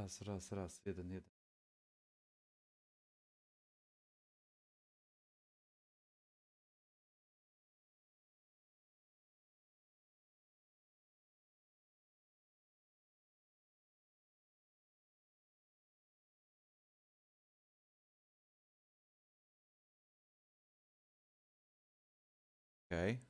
Raz, jeden. Okay.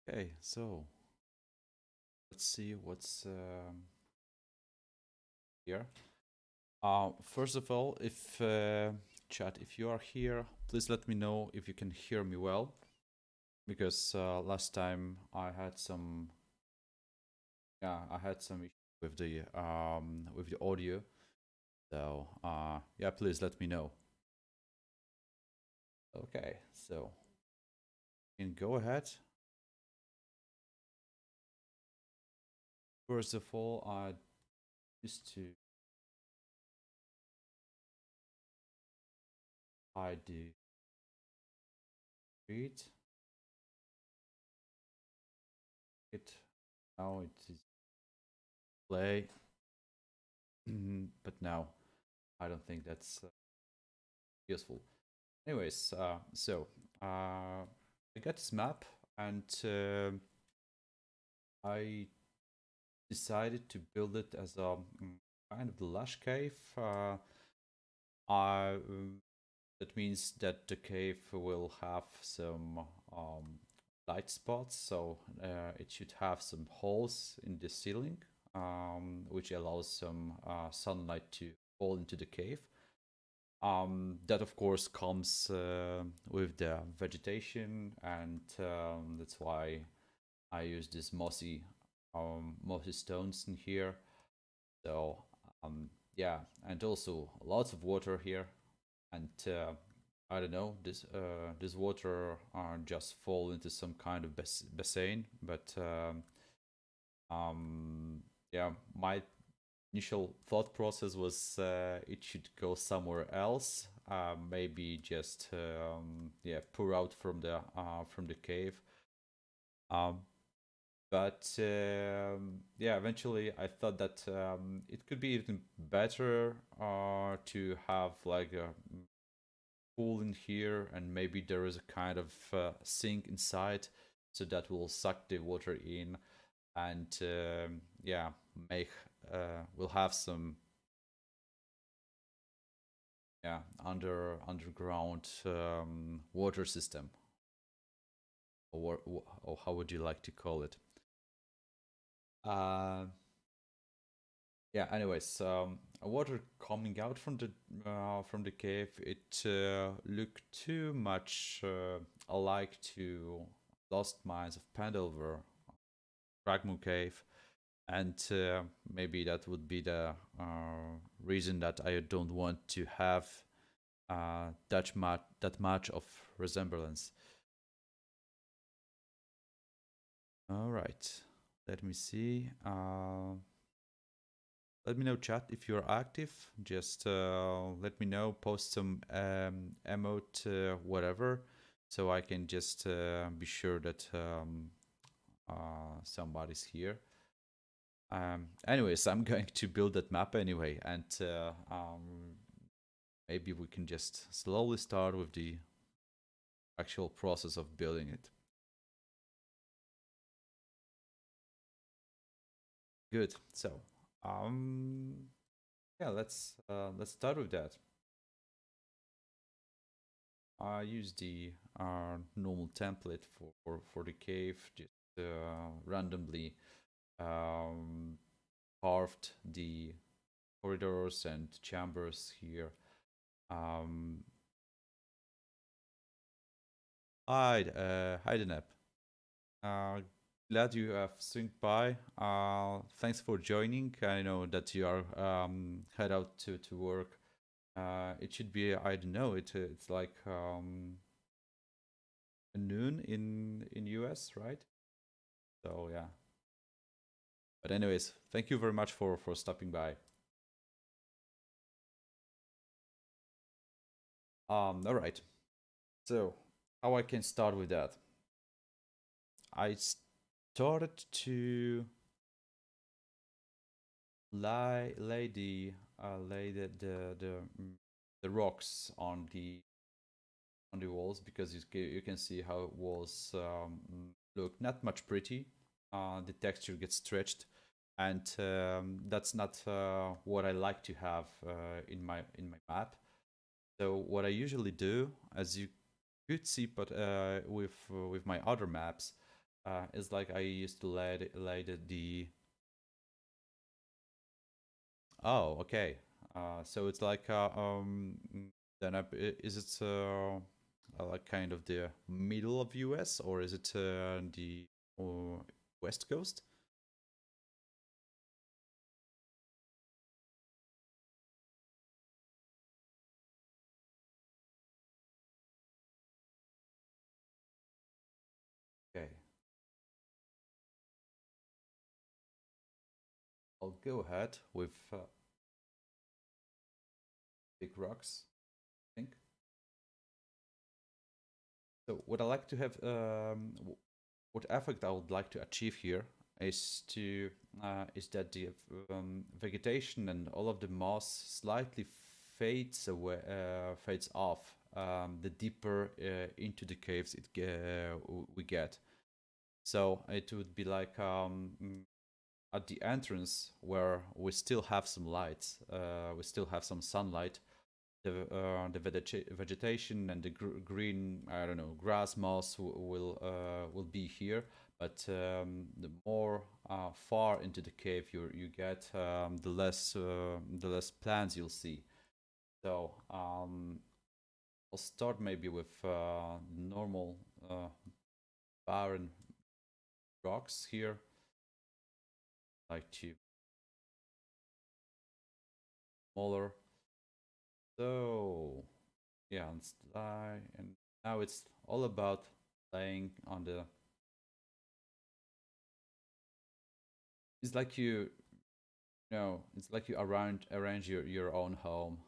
Okay, so let's see what's here. First of all, if chat, if you are here, please let me know if you can hear me well, because last time I had some, I had some issue with the audio. So yeah, please let me know. Okay, so you can go ahead. First of all, I used to hide the read it. Now it is play, but now I don't think that's useful. Anyways, I got this map and I decided to build it as a kind of the Lush Cave. I That means that the cave will have some light spots, so it should have some holes in the ceiling, which allows some sunlight to fall into the cave. That of course comes with the vegetation, and that's why I use this mossy stones in here. So yeah, and also lots of water here, and I don't know, this water just fall into some kind of bassin, but yeah, my initial thought process was it should go somewhere else, maybe just yeah, pour out from the cave. Um, but yeah, eventually I thought that it could be even better to have like a pool in here, and maybe there is a kind of sink inside, so that will suck the water in, and yeah, make we'll have some yeah underground water system, or how would you like to call it? Uh, yeah. Anyways, water coming out from the cave. It looked too much alike to Lost Mines of Pandover, Fragment Cave, and maybe that would be the reason that I don't want to have that much of resemblance. All right, let me see. Let me know, chat, if you're active. Just let me know. Post some emote, whatever, so I can just be sure that somebody's here. Anyways, I'm going to build that map anyway, and maybe we can just slowly start with the actual process of building it. Good. So, yeah, let's start with that. I use the normal template for the cave, just randomly carved the corridors and chambers here. Hi, Deneb. Glad you have swinged by. Thanks for joining. I know that you are head out to work. It should be, I don't know, it's like noon in US, right? So yeah. But anyways, thank you very much for stopping by. All right. So how I can start with that? I started to lay the rocks on the walls, because you can see how walls look not much pretty. The texture gets stretched, and that's not what I like to have in my map. So what I usually do, as you could see, but with my other maps, is like I used to lay the oh, okay. So it's like then is it like kind of the middle of US, or is it the west coast? Okay. I'll go ahead with big rocks, I think. So what I like to have, what effect I would like to achieve here is that the vegetation and all of the moss slightly fades away, fades off. The deeper into the caves we get, so it would be like at the entrance where we still have some lights, we still have some sunlight. The vegetation and the green, I don't know, grass moss will be here, but the more far into the cave you get, the less plants you'll see. So I'll start maybe with normal barren rocks here, like to smaller. So yeah, and now it's all about playing on the. It's like it's like you arrange your own home.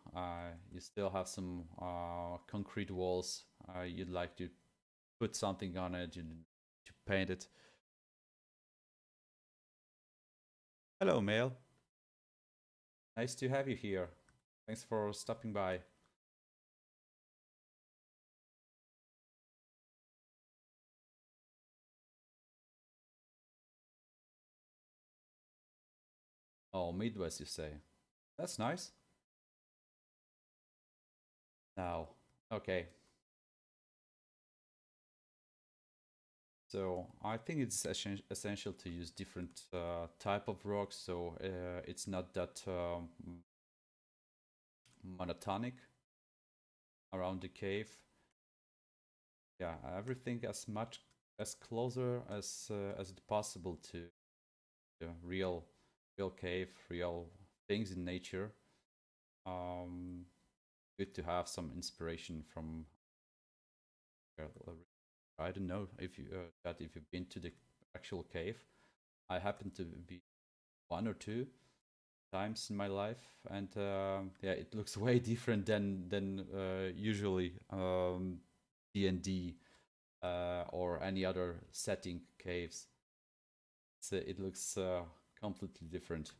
You still have some concrete walls. You'd like to put something on it. To paint it. Hello, Mail. Nice to have you here. Thanks for stopping by. Oh, Midwest, you say? That's nice. Now, okay. So I think it's essential to use different type of rocks, so it's not that monotonic around the cave. Yeah, everything as much as closer as it possible to real cave, real things in nature. Good to have some inspiration from. I don't know if you've been to the actual cave. I happen to be one or two times in my life, and yeah, it looks way different than usually D&D or any other setting caves. It looks completely different.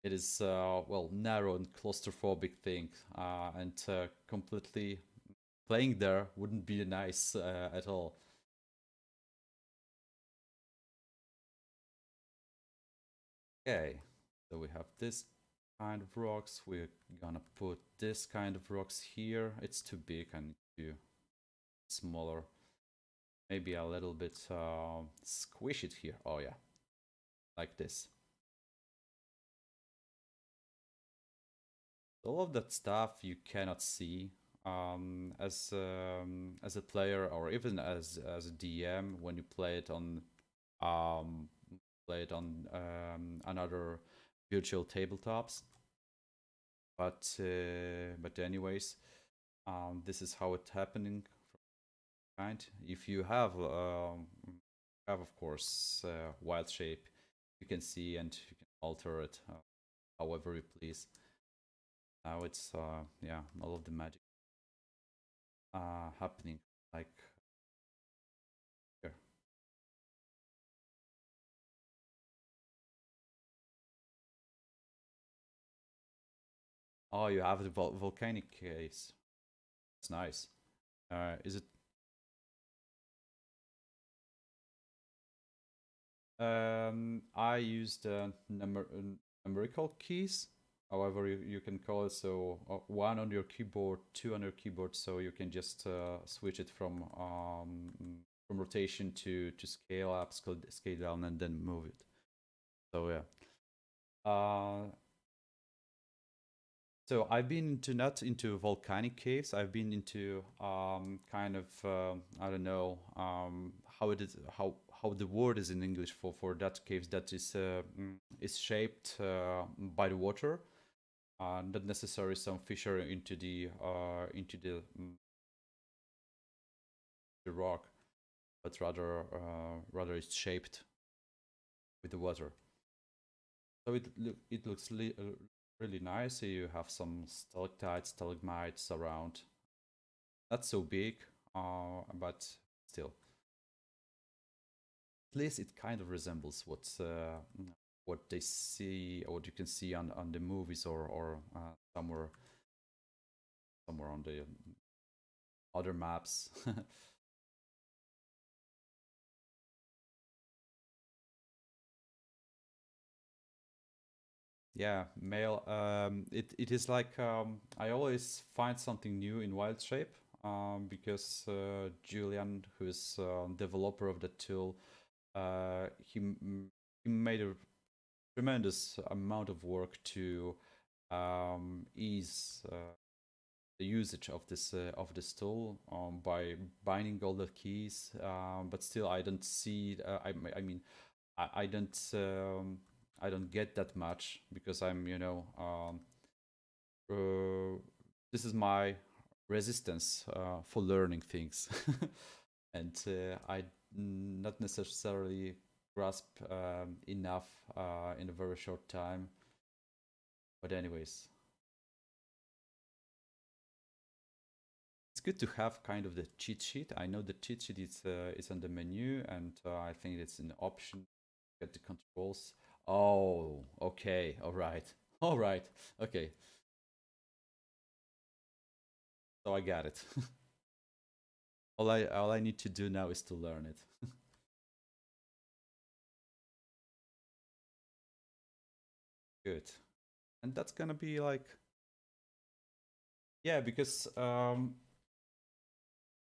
It is well, narrow and claustrophobic thing, and completely playing there wouldn't be nice at all. Okay, so we have this kind of rocks. We're gonna put this kind of rocks here. It's too big and too smaller. Maybe a little bit squish it here. Oh yeah, like this. All of that stuff you cannot see as a player, or even as a DM when you um, play it on another virtual tabletops. But anyways, this is how it's happening. Kind. If you have of course Wildshape, you can see and you can alter it however you please. Now it's yeah, all of the magic happening like here. Oh, you have the volcanic case. That's nice. Is it? I used numerical keys. However, you can call it so one on your keyboard, two on your keyboard, so you can just switch it from rotation to scale up, scale down, and then move it. So yeah. So I've been into not into volcanic caves. I've been into kind of I don't know how it is how the word is in English for that caves that is shaped by the water, not necessarily some fissure into the rock. but rather it's shaped with the water. So it looks really nice. You have some stalactites, stalagmites around. Not so big, but still, at least it kind of resembles what they see, or what you can see on the movies, or somewhere on the other maps. Yeah, mail. It is like I always find something new in Wildshape, because Julian, who is developer of the tool, he made a tremendous amount of work to ease the usage of this tool, by binding all the keys. But still, I don't see. I mean, I don't. I don't get that much because I'm, this is my resistance for learning things, and I not necessarily grasp enough in a very short time. But anyways, it's good to have kind of the cheat sheet. I know the cheat sheet is on the menu, and I think it's an option. Get the controls. Oh, okay, all right, all right, okay. So I got it. All I need to do now is to learn it. Good. And that's gonna be like, yeah, because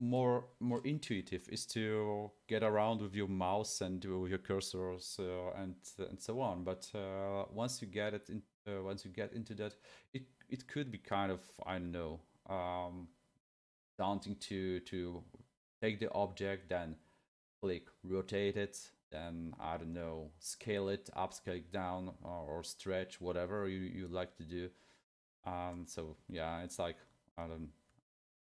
more intuitive is to get around with your mouse and do your cursors, and so on. But once you get into that, it could be kind of, I don't know, daunting to take the object, then click rotate it, then I don't know, scale it up, scale it down, or stretch, whatever you like to do. So yeah, it's like, I don't.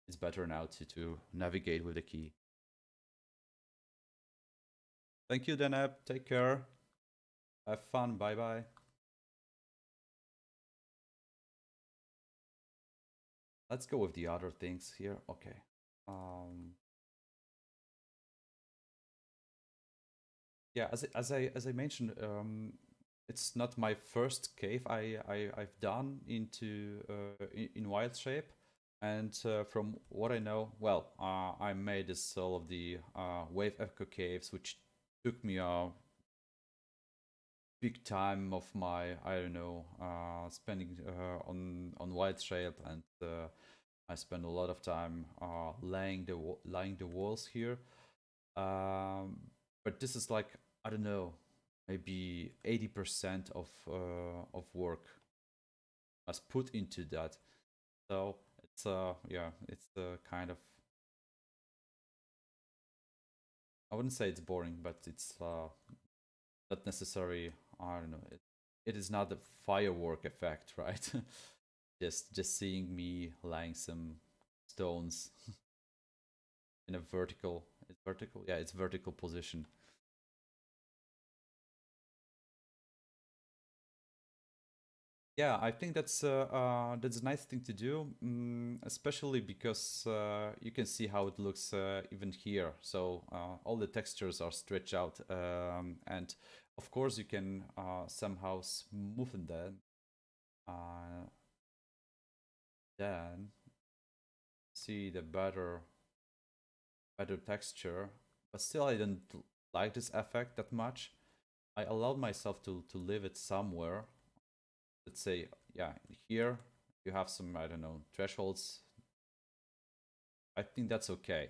It's better now to navigate with the key. Thank you, Deneb. Take care. Have fun. Bye bye. Let's go with the other things here. Okay. Um, yeah, as I mentioned, it's not my first cave I've done in Wild Shape, and from what I know, well, I made this all of the wave echo caves, which took me a big time of my, I don't know, spending on Wild Shape, and I spend a lot of time laying the walls here. Um, but this is like, I don't know, maybe 80% of work was put into that. So it's yeah, it's kind of, I wouldn't say it's boring, but it's not necessary. I don't know. It is not a firework effect, right? Just seeing me laying some stones in a vertical, yeah, it's vertical position. Yeah, I think that's a nice thing to do, especially because you can see how it looks even here. So all the textures are stretched out, and of course you can somehow smoothen them. Uh, then see the better texture, but still I didn't like this effect that much. I allowed myself to leave it somewhere. Let's say, yeah, here you have some, I don't know, thresholds. I think that's okay.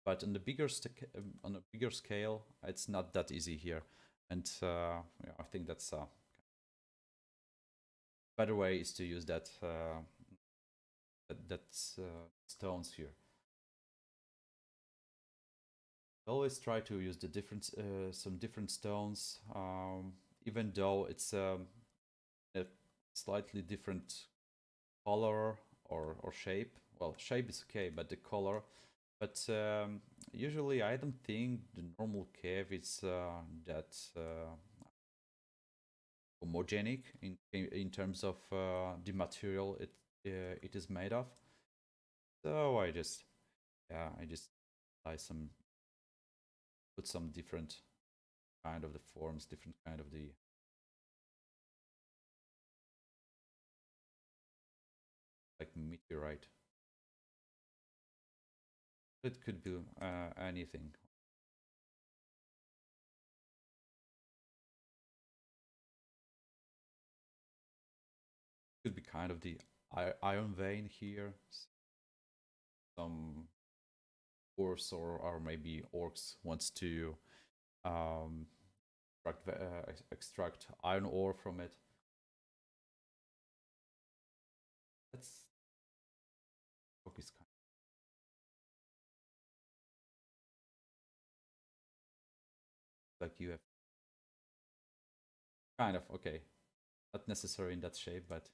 But on a bigger scale, it's not that easy here, and yeah, I think that's a better way is to use that stones here. Always try to use the different some different stones, even though it's a slightly different color or shape. Well, shape is okay, but the color. But Usually I don't think the normal cave is that homogenic in terms of the material it is made of. So I just buy some, put some different kind of the forms, different kind of the like meteorite. It could be anything. Could be kind of the iron vein here. Some horse or maybe orcs wants to um, extract iron ore from it. That's is kind of like you have kind of okay, not necessarily in that shape, but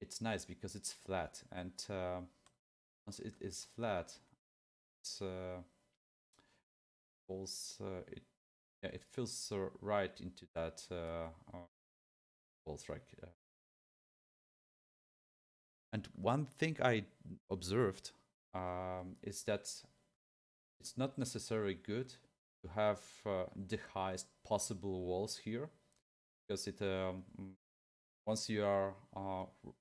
it's nice because it's flat, and once it is flat, it's falls. It yeah, it feels right into that falls right. And one thing I observed is that it's not necessarily good to have the highest possible walls here, because it once you are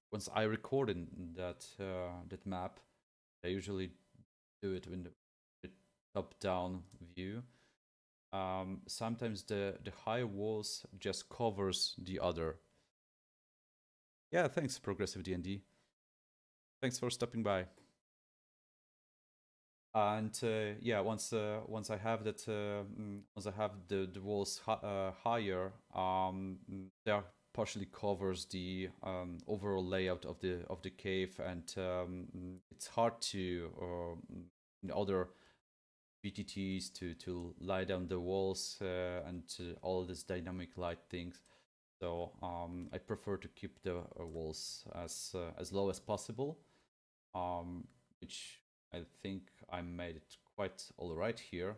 once I record in that map, I usually do it in the top down view. Sometimes the high walls just covers the other. Yeah, thanks Progressive D&D. Thanks for stopping by. And yeah, once I have that, once I have the walls higher, they partially covers the overall layout of the cave, and it's hard to in other VTTs to lie down the walls and all this dynamic light things. So I prefer to keep the walls as low as possible, which I think I made it quite all right here.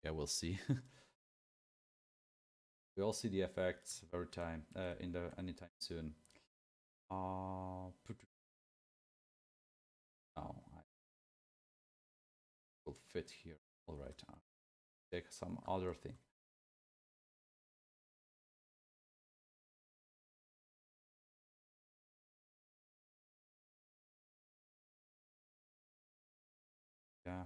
Yeah, we'll see. We all see the effects every time in the anytime soon. Now I will fit here. All right. Take some other thing. Yeah.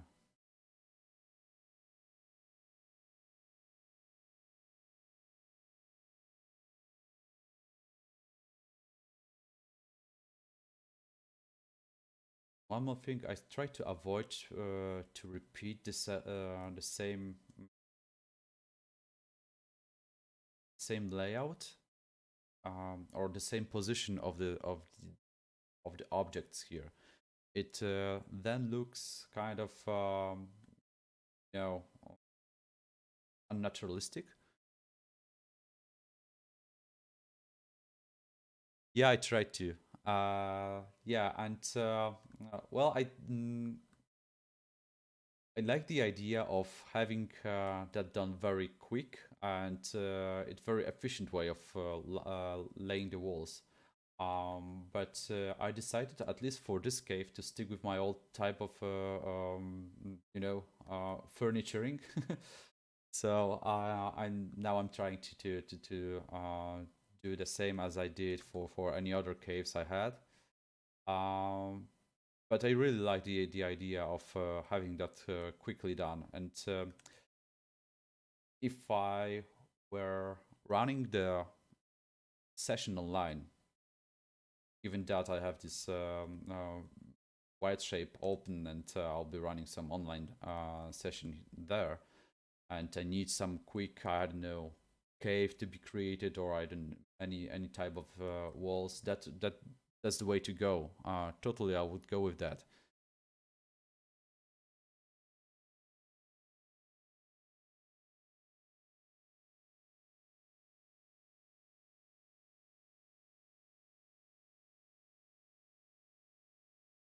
One more thing, I try to avoid to repeat this the same layout or the same position of the objects here. It then looks kind of you know, unnaturalistic. Yeah, I tried to. Yeah, and well, I like the idea of having that done very quick, and it's very efficient way of laying the walls. But I decided, at least for this cave, to stick with my old type of furnituring. So I'm trying to do the same as I did for any other caves I had. But I really like the idea of having that quickly done. And if I were running the session online, given that I have this Wildshape open, and I'll be running some online session there, and I need some quick, I don't know, cave to be created, or I don't any type of walls, that's the way to go. Totally, I would go with that.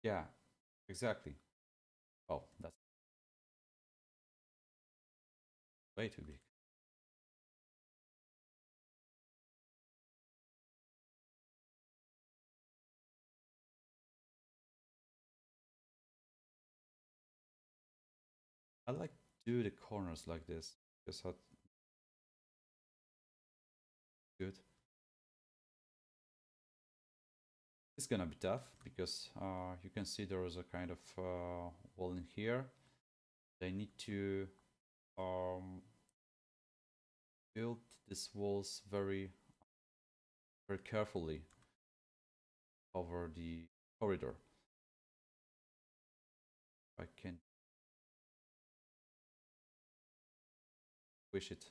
Yeah, exactly. Oh, that's way too big. I like to do the corners like this because that's good. It's gonna be tough because you can see there is a kind of wall in here. They need to um, build these walls very carefully over the corridor. I can wish it.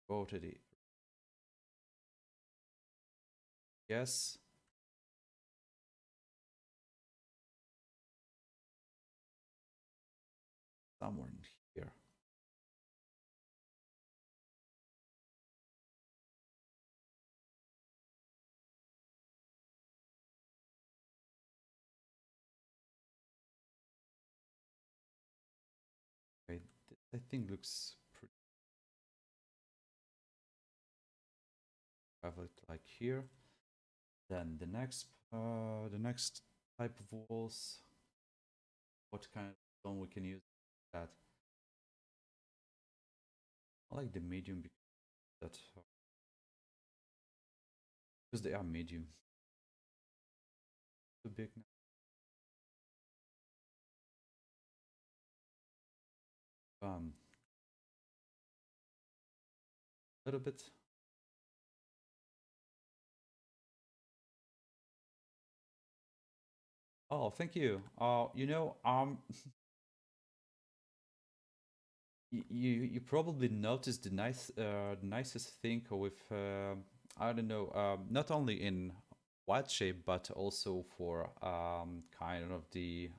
Go to the yes. Somewhere in here. Wait, I think looks pretty. Have it like here. Then the next type of walls. What kind of stone we can use? That I like the medium because they are medium. Too big now. A little bit. Oh, thank you. You probably noticed the nicest thing with I don't know, not only in Wildshape but also for kind of the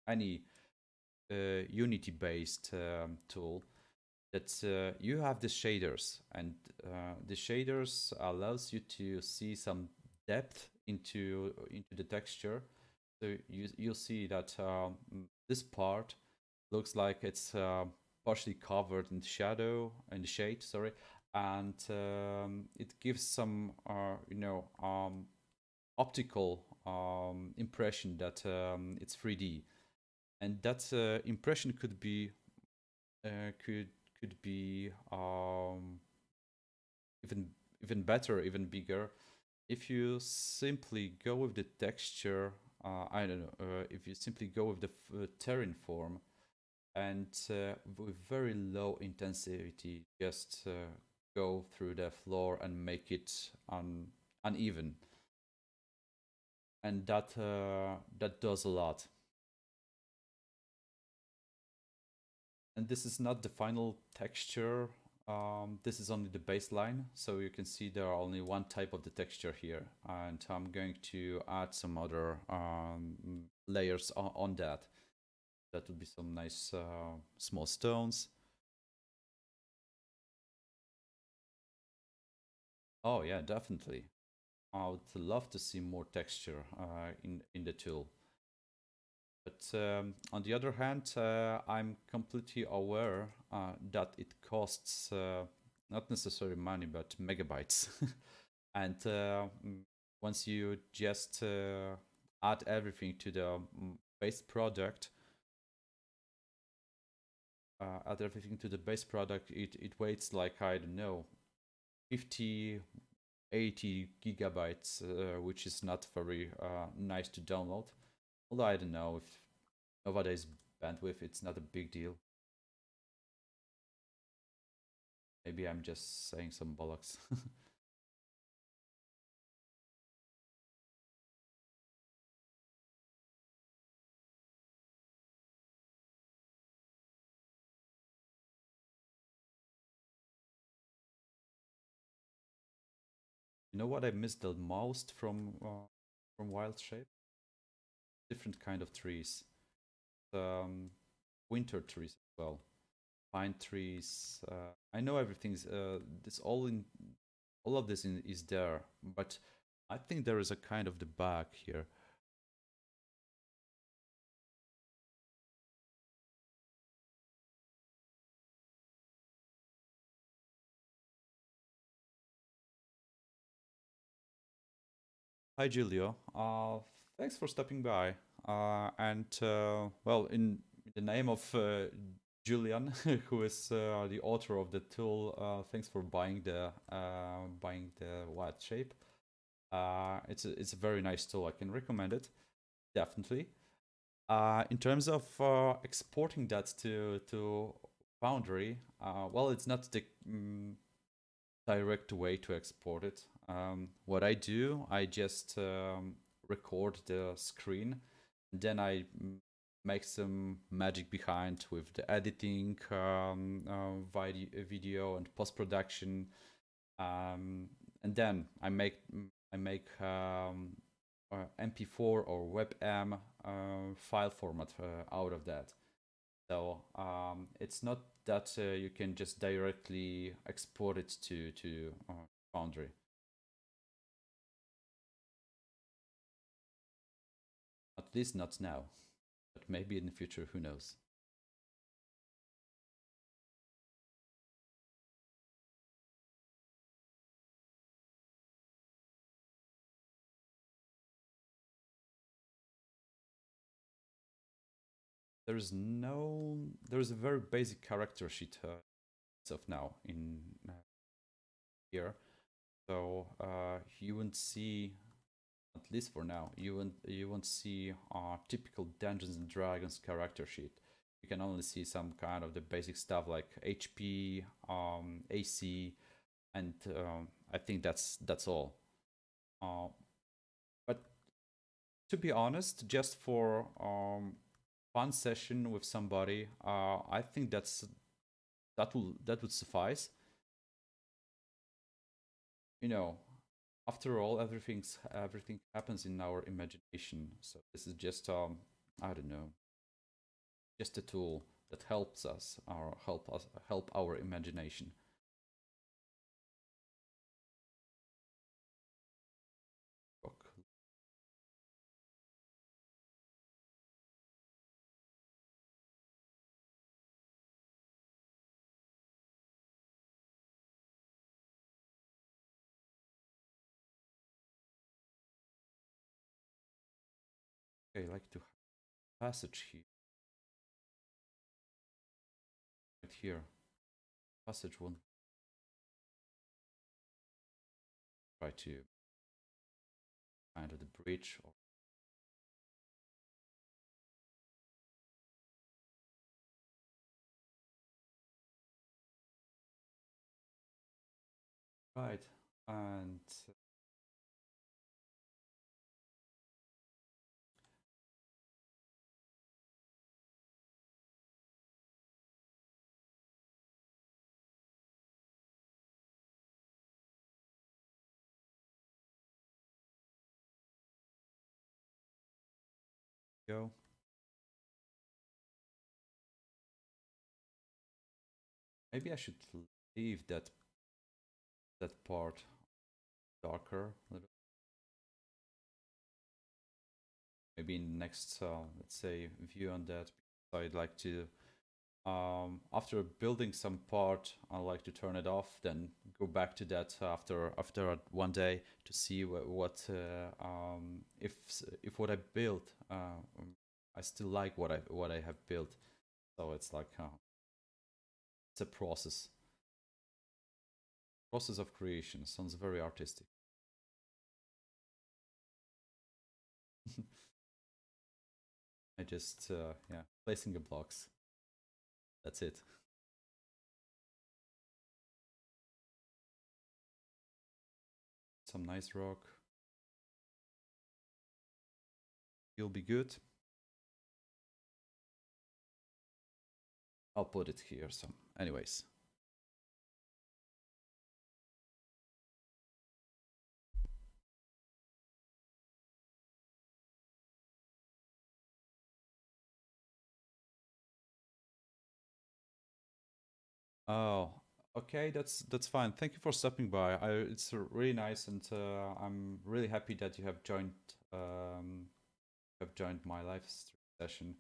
any Unity based tool that you have the shaders, and the shaders allows you to see some depth into the texture. So you'll see that this part looks like it's partially covered in shadow in the shade, sorry, and it gives some optical impression that it's 3D, and that impression could be even better, even bigger if you simply go with the texture. I don't know if you simply go with the terrain form and with very low intensity, just go through the floor and make it uneven, and that does a lot. And this is not the final texture. This is only the baseline, so you can see there are only one type of the texture here, and I'm going to add some other layers on that. That would be some nice small stones. Oh yeah, definitely. I would love to see more texture in the tool. But on the other hand, I'm completely aware that it costs not necessarily money, but megabytes. And once you just add everything to the base product, it weighs like, I don't know, 50, 80 gigabytes, which is not very nice to download. Although I don't know if nowadays bandwidth, it's not a big deal. Maybe I'm just saying some bollocks. You know what I miss the most from Wildshape? Different kind of trees. Winter trees as well. Pine trees. I know everything's this all of this is there, but I think there is a kind of the bug here. Hi, Giulio. Thanks for stopping by. Well, in the name of Julian, who is the author of the tool, thanks for buying the Wildshape. It's a very nice tool. I can recommend it definitely. In terms of exporting that to Foundry, well, it's not the direct way to export it. What I do, I just record the screen, then I make some magic behind with the editing, video and post production, and then I make MP4 or WebM file format out of that. So it's not that you can just directly export it to Foundry. At least not now, but maybe in the future. Who knows? There's a very basic character sheet as of now in here. So you won't see, at least for now, you won't see typical Dungeons and Dragons character sheet. You can only see some kind of the basic stuff like HP, AC, and I think that's all. Uh, but to be honest, just for fun session with somebody, I think that would suffice. You know, after all, everything happens in our imagination. So this is just I don't know, just a tool that helps us or help our imagination. Okay, I like to passage here, right here. Passage one. Try to find the bridge. Or right, and go. Maybe I should leave that part darker. Maybe in next, let's say, view on that. I'd like to, after building some part, I like to turn it off, then go back to that after one day to see what if what I built, I still like what I have built. So it's like it's a process of creation. Sounds very artistic. I just yeah, placing the blocks. That's it. Some nice rock. You'll be good. I'll put it here. So, anyways. Oh, okay. That's fine. Thank you for stopping by. It's really nice, and I'm really happy that you have joined my live session.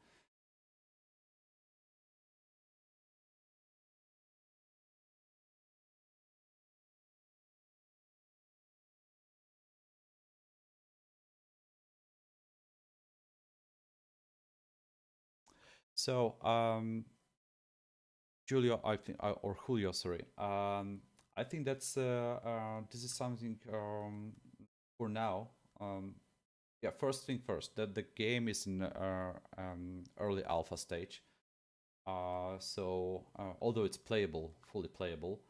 So, Julio, I think, or Julio, sorry. I think that's this is something for now. Yeah, first thing first, that the game is in early alpha stage. So although it's playable, fully playable,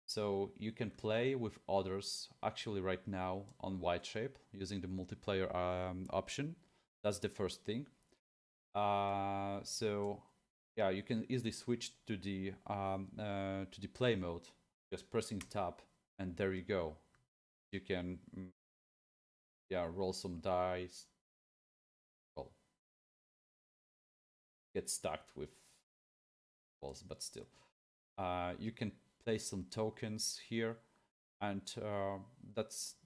so you can play with others actually right now on Wildshape using the multiplayer option. That's the first thing. So yeah, you can easily switch to the play mode, just pressing tab, and there you go. You can yeah, roll some dice. Well, get stuck with balls, but still. You can place some tokens here, and that's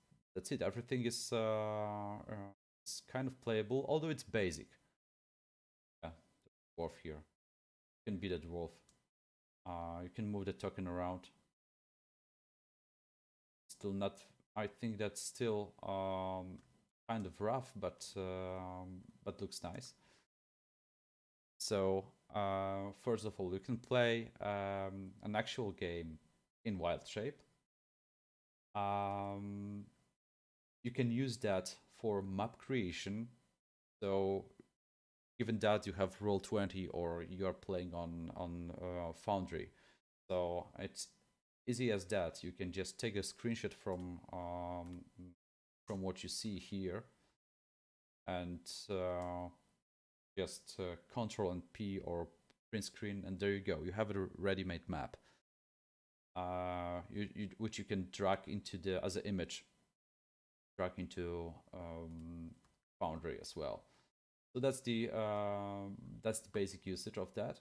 it. Everything is it's kind of playable, although it's basic. Yeah, the dwarf here. You can be the dwarf. You can move the token around. Still not. I think that's still kind of rough, but looks nice. So first of all, you can play an actual game in Wildshape. You can use that for map creation. So given that you have Roll20 or you are playing on Foundry, so it's easy as that. You can just take a screenshot from what you see here, and just Control and P or print screen, and there you go. You have a ready-made map, which you can drag into the as an image, drag into Foundry as well. So that's the basic usage of that.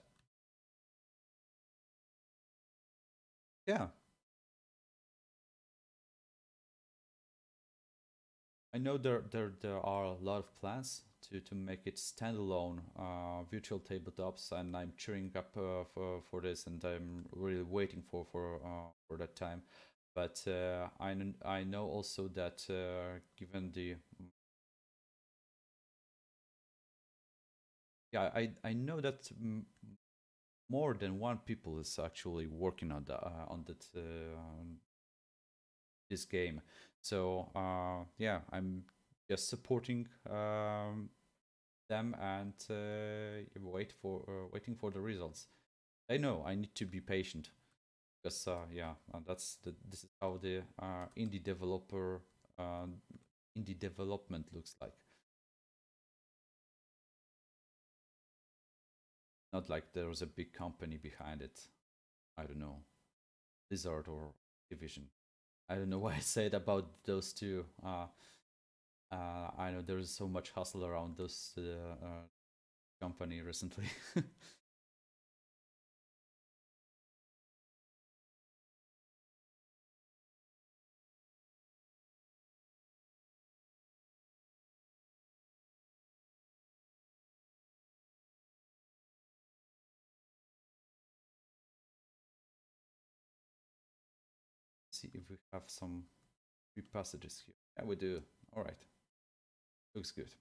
Yeah, I know there are a lot of plans to make it standalone virtual tabletops, and I'm cheering up for this, and I'm really waiting for that time. But I know also that given the yeah, I know that more than one people is actually working on this game. So yeah, I'm just supporting them and waiting for the results. I know I need to be patient because yeah, this is how the indie development looks like. Not like there's a big company behind it. I don't know, Blizzard or Division. I don't know why I said about those two. I know there is so much hustle around those company recently. See if we have some free passages here. Yeah, we do. All right, looks good.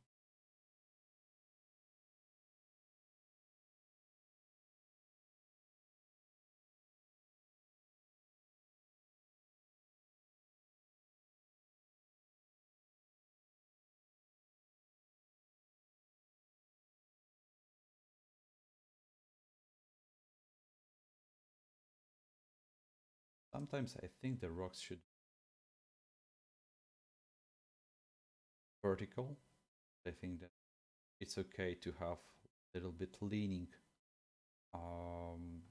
Sometimes I think the rocks should be vertical. I think that it's okay to have a little bit leaning. Um,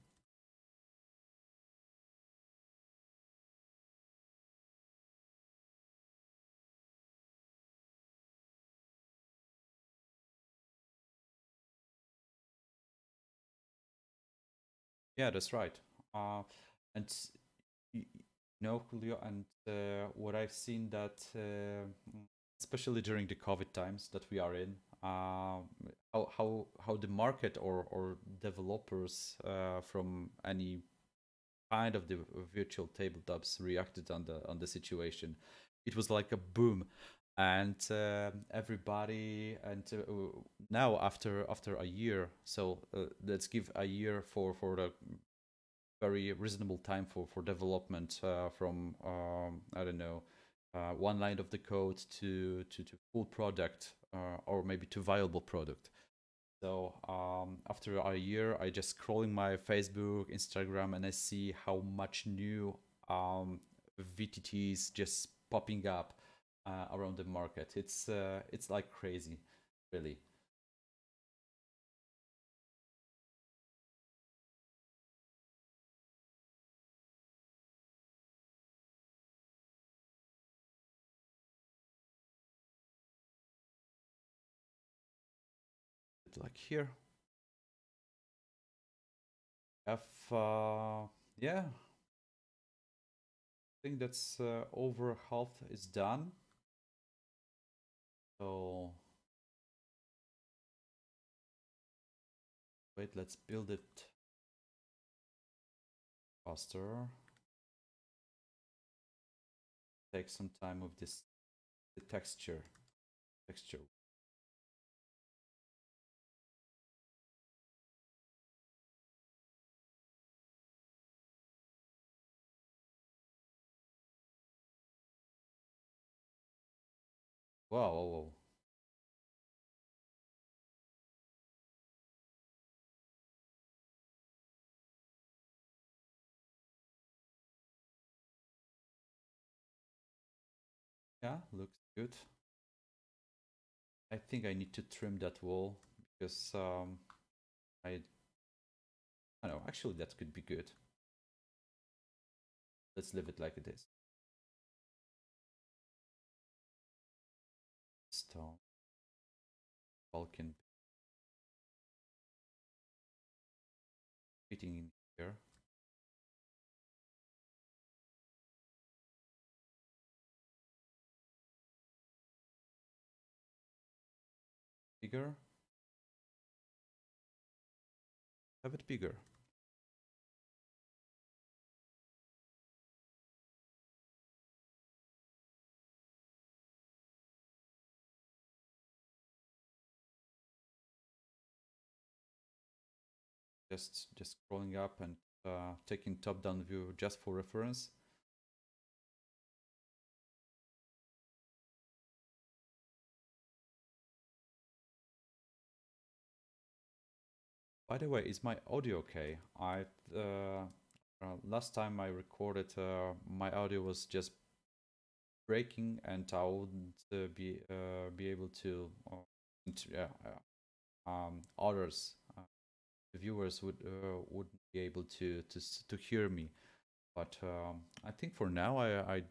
yeah, that's right. And you know, Julio, and what I've seen that, especially during the COVID times that we are in, how the market or developers from any kind of the virtual tabletops reacted on the situation. It was like a boom. and everybody, and now after a year, so let's give a year for the very reasonable time for development, from I don't know, one line of the code to full product, or maybe to viable product. So after a year, I just scrolling my Facebook, Instagram, and I see how much new VTTs just popping up around the market. It's like crazy, really. It's like here, have yeah, I think that's over half is done. So wait, let's build it faster. Take some time with this, the texture. Wow, wow, wow. Yeah, looks good. I think I need to trim that wall because I don't know, actually that could be good. Let's leave it like it is. Stone, Balkan fitting in here. Bigger, have it bigger. Just scrolling up and taking top-down view just for reference. By the way, is my audio okay? Last time I recorded, my audio was just breaking, and I wouldn't be able to. Others, the viewers wouldn't be able to hear me. But I think for now I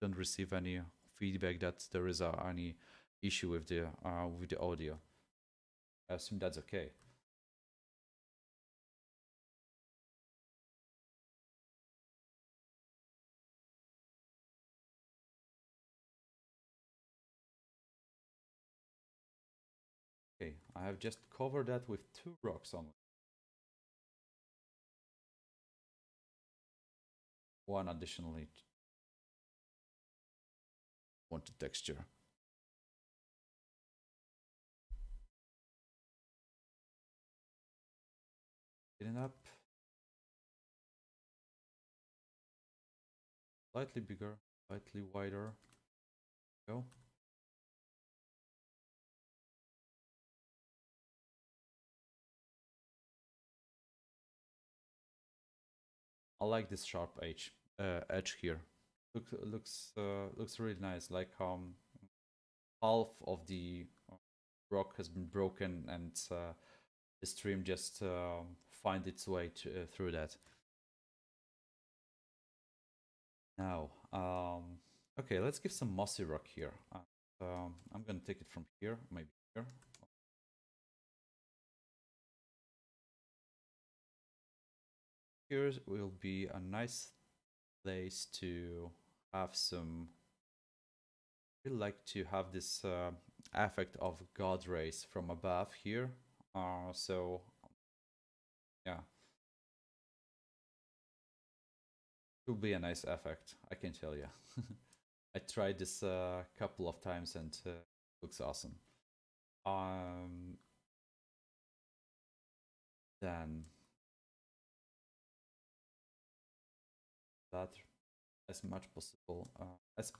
don't receive any feedback that there is any issue with the audio. I assume that's okay. Okay, I have just covered that with two rocks only. One additionally wanted texture. Getting up, slightly bigger, slightly wider. Go. I like this sharp edge here. Looks really nice. Like half of the rock has been broken, and the stream just find its way through that. Now, okay, let's give some mossy rock here. I'm gonna take it from here, maybe here. Here will be a nice place to have some. I really like to have this effect of God rays from above here. So yeah, it will be a nice effect, I can tell you. I tried this a couple of times and looks awesome. Then flat as much possible, as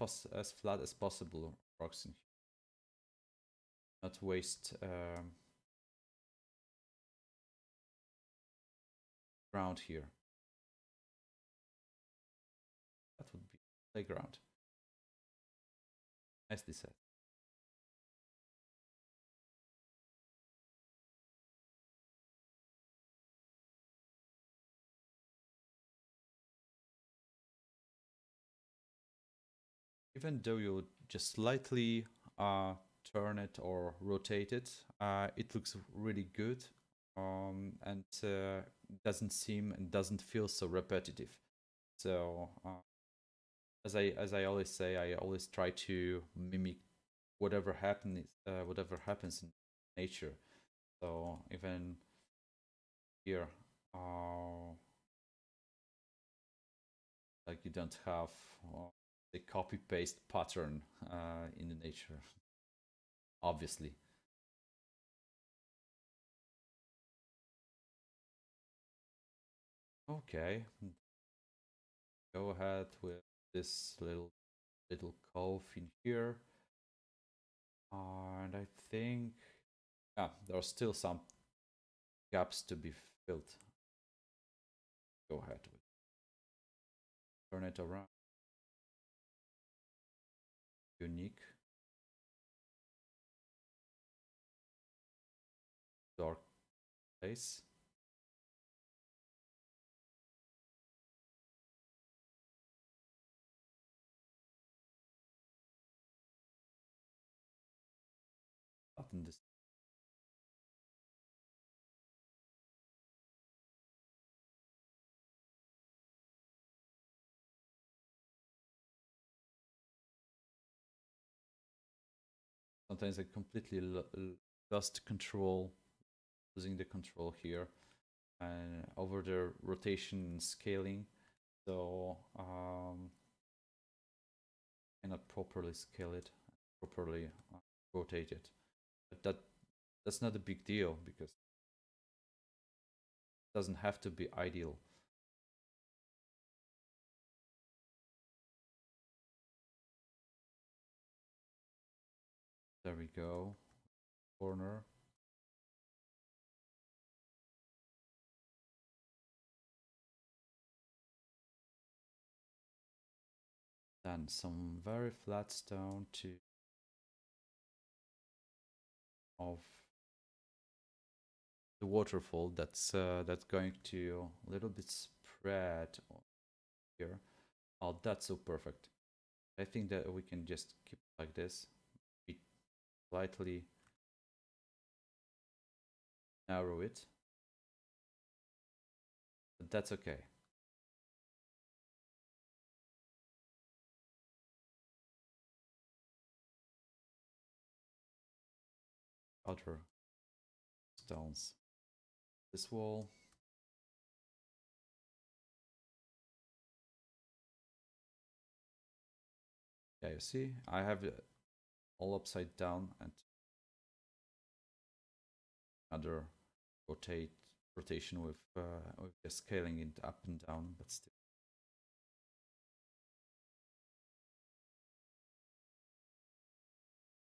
flat as possible rocks in here. Not waste ground here. That would be playground. Nicely said. Even though you just slightly turn it or rotate it, it looks really good, and doesn't seem and doesn't feel so repetitive. So as I always say, I always try to mimic whatever happens in nature. So even here, like you don't have the copy paste pattern in the nature, obviously. Okay, go ahead with this little cove in here, and I think there are still some gaps to be filled. Go ahead with turn it around. Unique dark place. Button this. Sometimes I completely lost control, losing the control here, and over the rotation and scaling. So cannot properly scale it, properly rotate it. But that's not a big deal because it doesn't have to be ideal. There we go. Corner. Then some very flat stone to of the waterfall that's going to a little bit spread here. Oh, that's so perfect. I think that we can just keep like this. We slightly narrow it, but that's okay. Other stones. This wall. Yeah, you see, I have it all upside down and another rotation with just scaling it up and down, but still.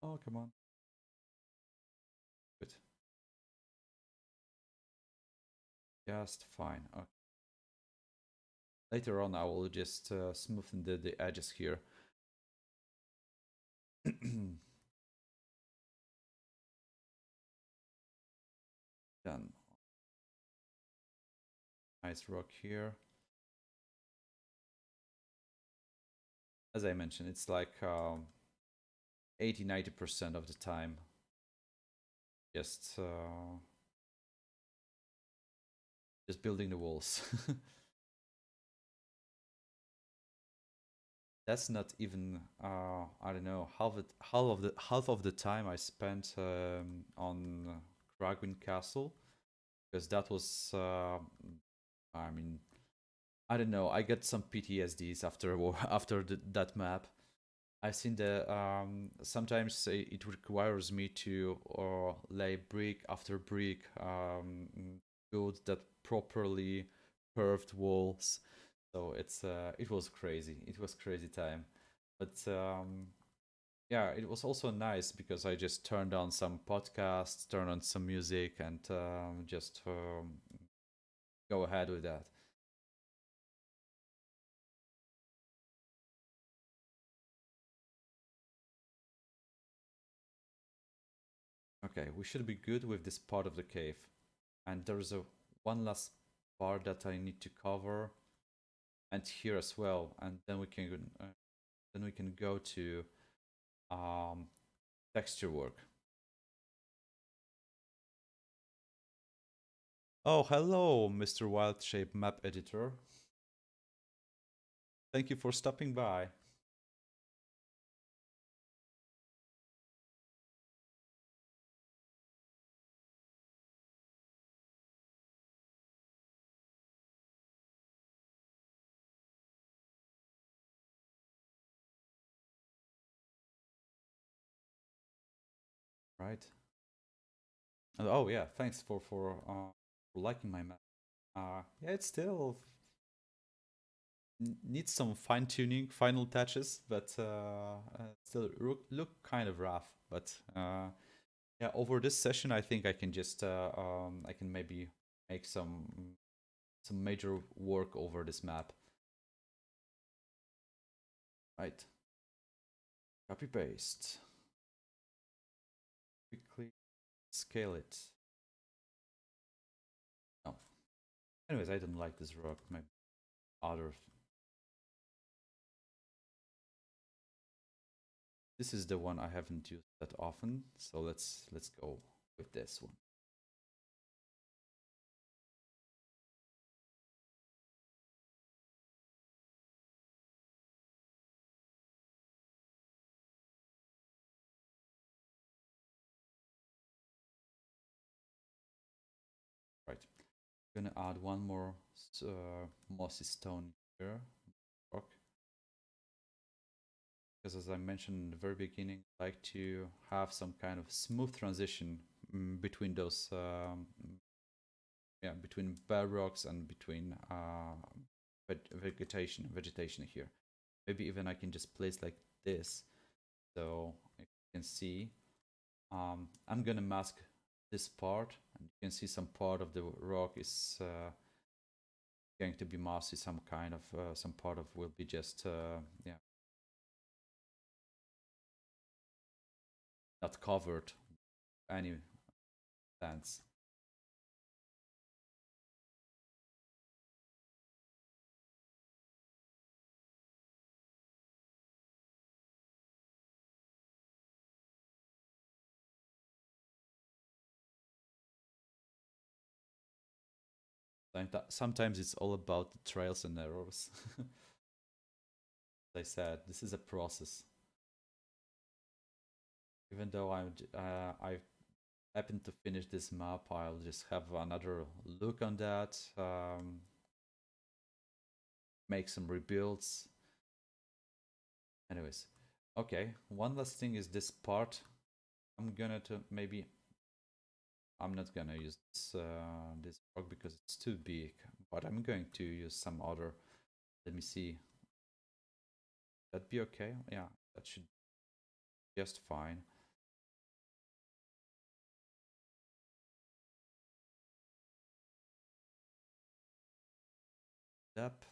Oh, come on. Good. Just fine. Okay. Later on, I will just smoothen the edges here. Done. Nice rock here. As I mentioned, it's like 80-90% of the time just building the walls. That's not even I don't know, half of the time I spent on Kragwin Castle, because that was I mean, I don't know, I got some PTSDs after that map. I've seen the sometimes it requires me to lay brick after brick, build that properly curved walls. So it was crazy. It was crazy time, but yeah, it was also nice because I just turned on some podcasts, turned on some music, and just go ahead with that. Okay, we should be good with this part of the cave. And there's a one last part that I need to cover, and here as well. And then we can go to um, texture work. Oh, hello, Mr. Wildshape Map Editor. Thank you for stopping by. Right. And, oh yeah, thanks for liking my map. Yeah, it still needs some fine tuning, final touches, but still look kind of rough. But yeah, over this session, I think I can just I can maybe make some major work over this map. Right. Copy paste. Quickly scale it. No. Anyways, I don't like this rock. Maybe other. This is the one I haven't used that often, so let's go with this one. Right. Gonna add one more mossy stone here. Rock. Because as I mentioned in the very beginning, I like to have some kind of smooth transition between those, yeah, between bare rocks and between vegetation here. Maybe even I can just place like this, so you can see. I'm gonna mask this part, and you can see some part of the rock is going to be mossy. Some kind of some part of will be just yeah, not covered any plants. Sometimes it's all about the trials and errors. As I said, this is a process. Even though I happen to finish this map, I'll just have another look on that, make some rebuilds. Anyways, okay. One last thing is this part. I'm gonna to maybe I'm not gonna use this rock because it's too big, but I'm going to use some other. Let me see. That'd be okay. Yeah, that should be just fine. Yep.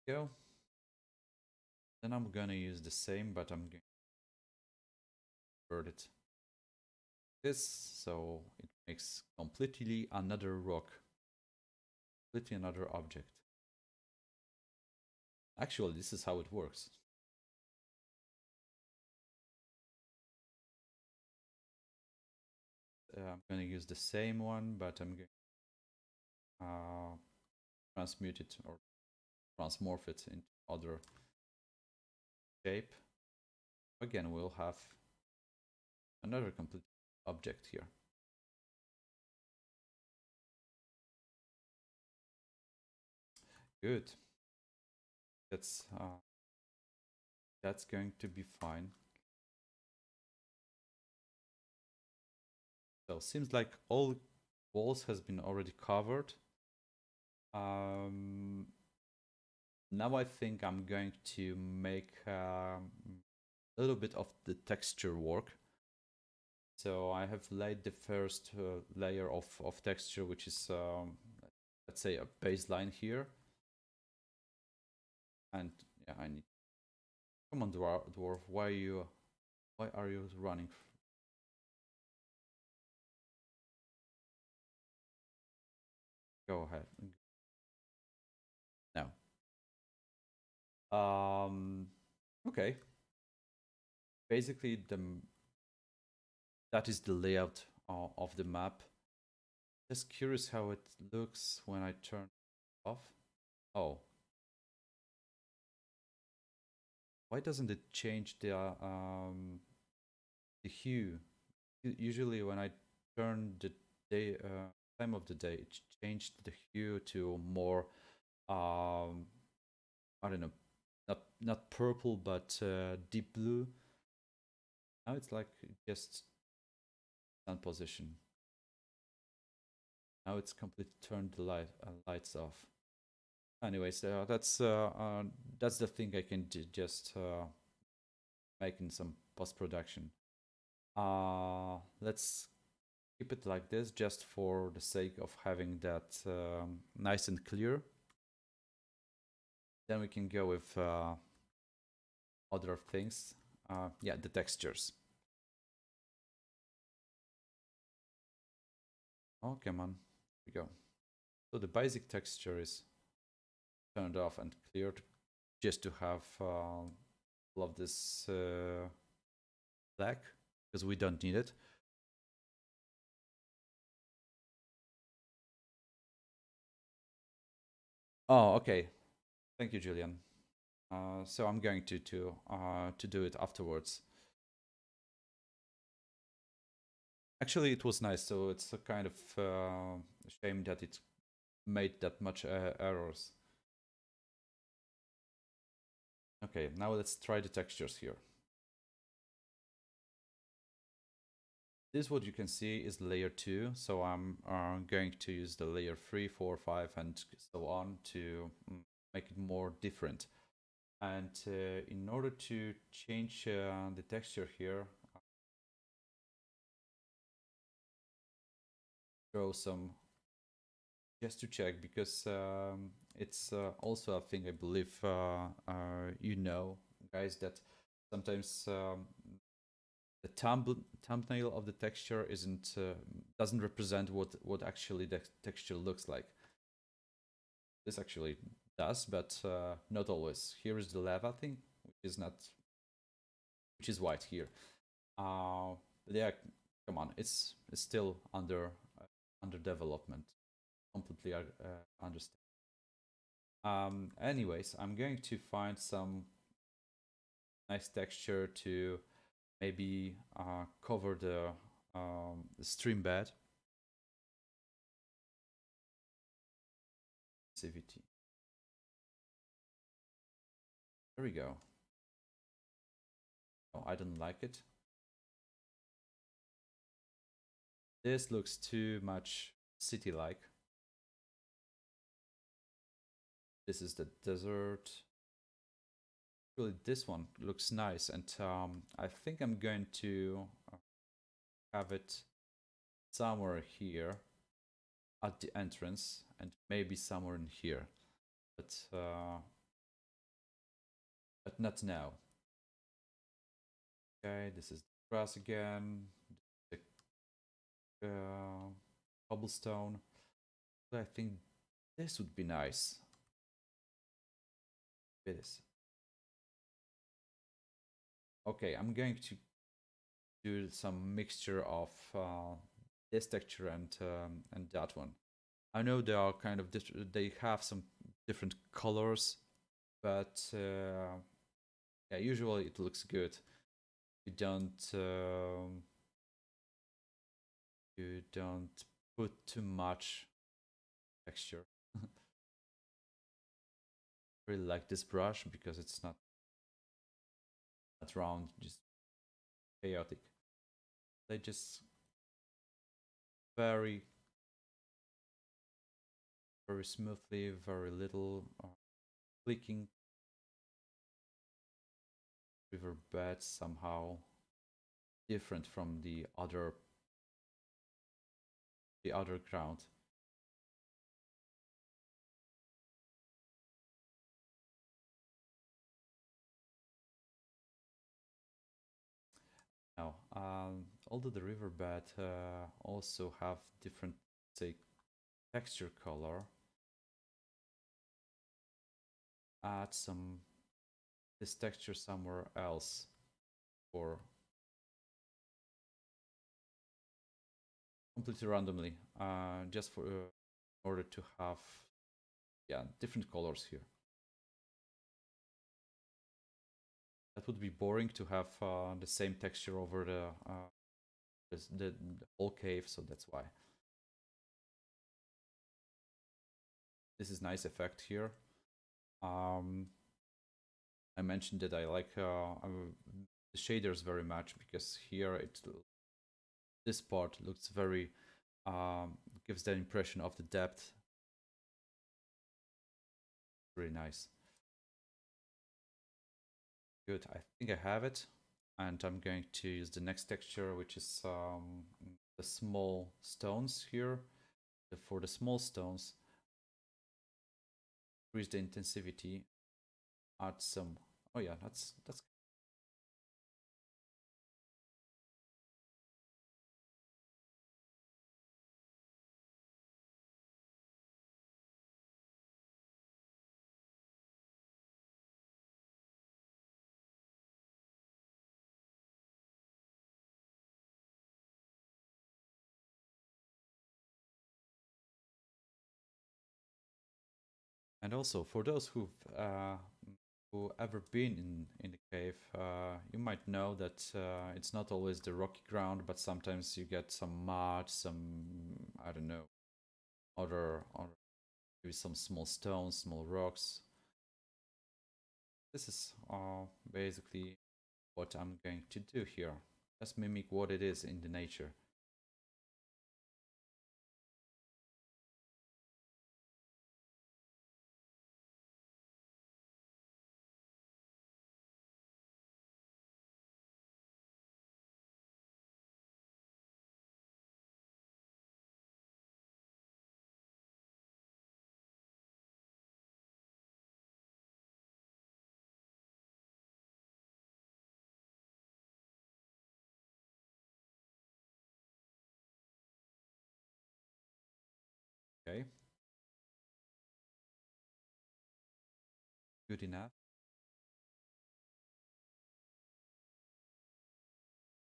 Go. Then I'm gonna use the same, but I'm going to convert it this, so it makes completely another rock, completely another object. Actually, this is how it works. I'm gonna use the same one, but I'm going to transmute it or transmorph it into other shape. Again, we'll have another complete object here. Good. That's going to be fine. So seems like all walls has been already covered. Now I think I'm going to make a little bit of the texture work. So I have laid the first layer of texture, which is let's say a baseline here. And yeah, I need. Come on, dwarf. Why are you running? Go ahead. Now. Okay. Basically, that is the layout of the map. Just curious how it looks when I turn it off. Oh. Why doesn't it change the hue? Usually when I turn the day time of the day, it changed the hue to more I don't know, not purple but deep blue. Now it's like just sun position. Now it's completely turned the lights off. Anyways, that's the thing I can just make in some post production. Let's keep it like this just for the sake of having that nice and clear. Then we can go with other things. Yeah, the textures. Oh, come on. Here we go. So the basic texture is turned off and cleared just to have all of this black because we don't need it. Oh, okay. Thank you, Julian. So I'm going to do it afterwards. Actually, it was nice. So it's a kind of shame that it made that much errors. Okay, now let's try the textures here. This what you can see is layer 2, so I'm going to use the layer 3, 4, 5 and so on to make it more different. And in order to change the texture here, throw some just to check because it's also a thing I believe you know, guys, that sometimes the thumbnail of the texture doesn't represent what actually the texture looks like. This actually does, but not always. Here is the lava thing, which is white here. But yeah, come on, it's still under development. Completely understand. Anyways, I'm going to find some nice texture to maybe cover the stream bed. CVT. There we go. Oh, I don't like it. This looks too much city-like. This is the desert. Really, this one looks nice, and I think I'm going to have it somewhere here at the entrance, and maybe somewhere in here, but not now. Okay, this is the grass again. The cobblestone. I think this would be nice. It is. Okay, I'm going to do some mixture of this texture and that one. I know they are kind of they have some different colors, but yeah, usually it looks good. You don't put too much texture. really like this brush because it's not round, just chaotic. They just very smoothly, very little clicking. River bed somehow different from the other ground. Now, although the riverbed also have different, say, texture color, add some this texture somewhere else or completely randomly, just for in order to have different colors here. That would be boring to have the same texture over the whole cave, so that's why. This is nice effect here. I mentioned that I like the shaders very much because here this part looks very gives the impression of the depth. Really nice. Good, I think I have it, and I'm going to use the next texture, which is the small stones here. For the small stones, increase the intensity, add some. Oh yeah, that's. And also for those who ever been in the cave, you might know that it's not always the rocky ground, but sometimes you get some mud, some I don't know, other maybe some small stones, small rocks. This is basically what I'm going to do here. Just mimic what it is in the nature. Okay, good enough.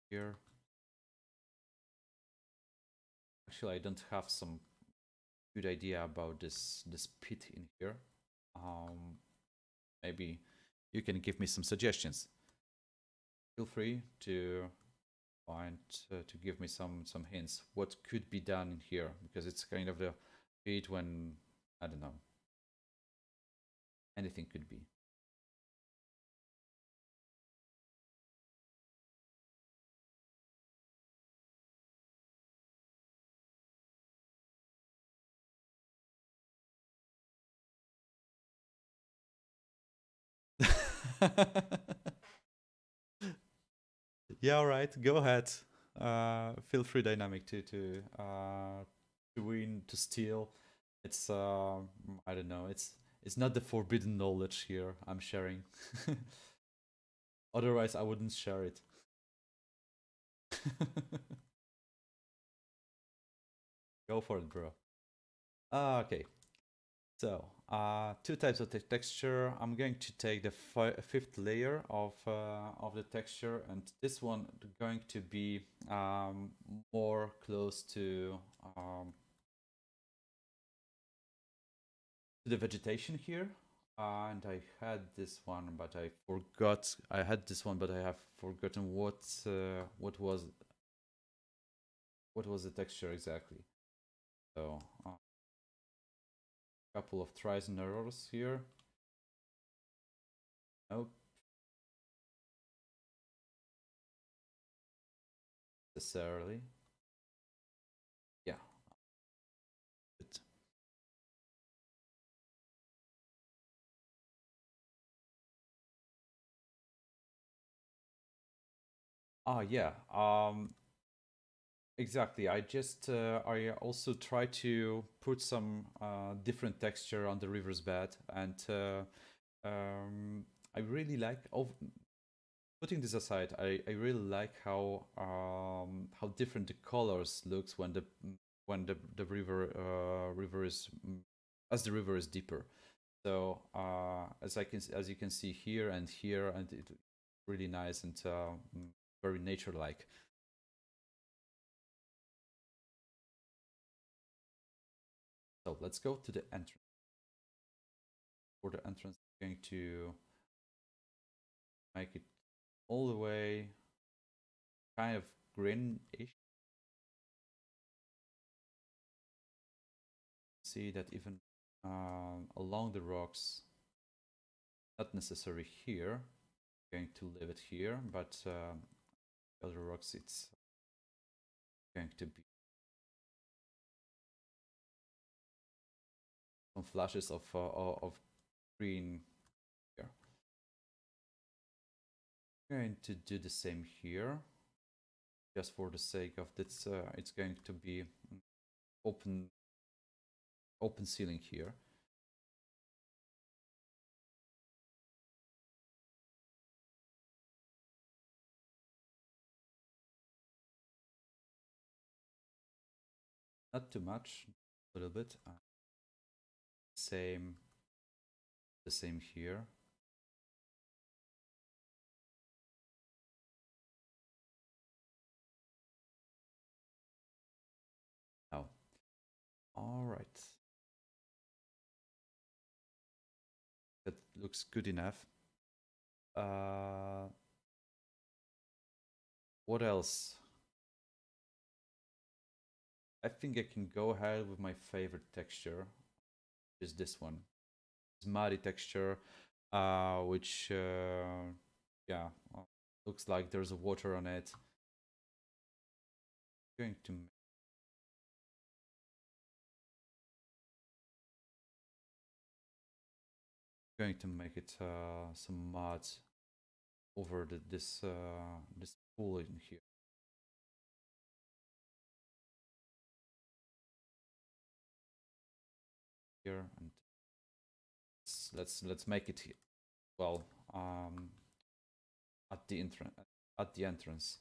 Here, actually, I don't have some good idea about this pit in here. Maybe you can give me some suggestions. Feel free to find to give me some hints. What could be done in here, because it's kind of the pit when I don't know, anything could be. Yeah, all right. Go ahead. Feel free, Dynamic, to win, to steal. It's I don't know. It's not the forbidden knowledge here I'm sharing. Otherwise, I wouldn't share it. Go for it, bro. Okay. So, two types of texture. I'm going to take the fifth layer of the texture, and this one going to be more close to the vegetation here. And I had this one, but I forgot. I had this one, but I have forgotten what was the texture exactly. So, couple of tries and errors here. Nope. Necessarily. Yeah. But, yeah. Exactly. I also try to put some different texture on the river's bed, and I really like. Putting this aside, I really like how different the colors looks when the river is as the river is deeper. So as you can see here and here, and it's really nice and very nature like. So let's go to the entrance. For the entrance, I'm going to make it all the way kind of greenish. See that even along the rocks, not necessarily here. I'm going to leave it here, but other rocks it's going to be some flashes of green here. I'm going to do the same here, just for the sake of this. It's going to be open open ceiling here. Not too much, a little bit. Same, the same here. Oh, all right. That looks good enough. What else? I think I can go ahead with my favorite texture, is this one. It's muddy texture, which yeah, looks like there's a water on it. Going to make it some mud over this this pool in here. Here and let's make it here. Well, at the entrance. At the entrance,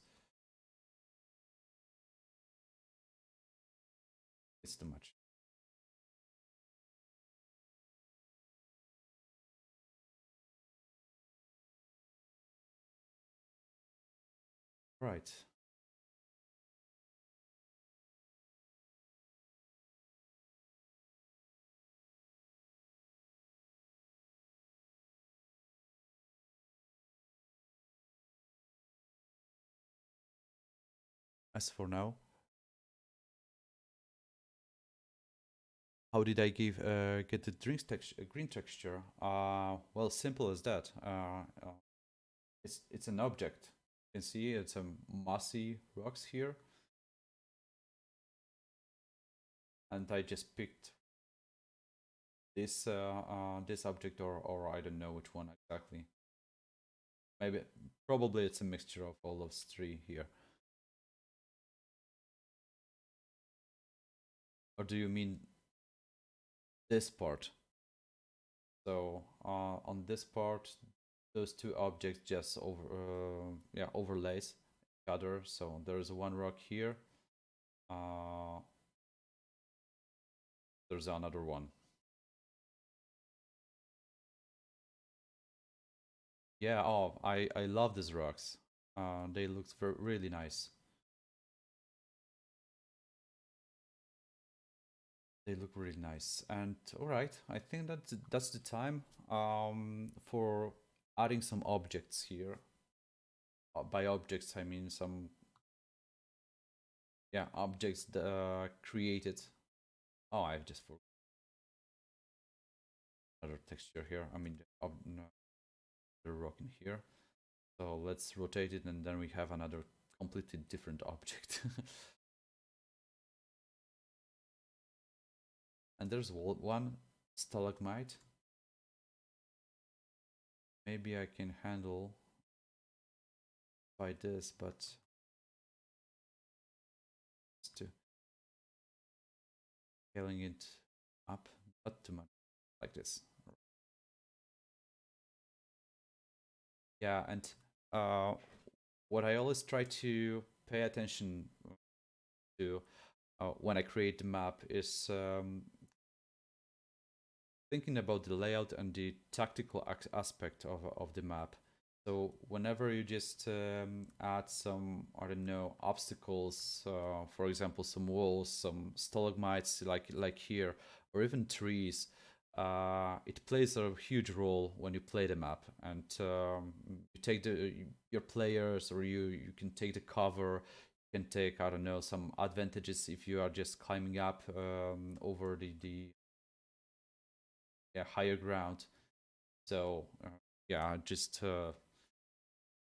it's too much. Right. As for now, how did I get the drink texture, green texture? Well, simple as that. It's an object. You can see it's a mossy rocks here, and I just picked this object, or I don't know which one exactly. Maybe probably it's a mixture of all those three here. Or do you mean this part? So on this part, those two objects just overlays each other. So there's one rock here. There's another one. Yeah. Oh, I love these rocks. They look really nice. They look really nice. And all right, I think that's the time for adding some objects here. By objects, I mean some objects created. Oh, I've just forgot another texture here. I mean, no. the rock in here. So let's rotate it, and then we have another completely different object. And there's one stalagmite. Maybe I can handle by this, but to scaling it up, not too much, like this. Yeah, and what I always try to pay attention to when I create the map is thinking about the layout and the tactical aspect of the map. So whenever you just add some, I don't know, obstacles, for example, some walls, some stalagmites like here, or even trees, it plays a huge role when you play the map. And you take your players, or you can take the cover, you can take, I don't know, some advantages if you are just climbing up over the higher ground. So yeah, just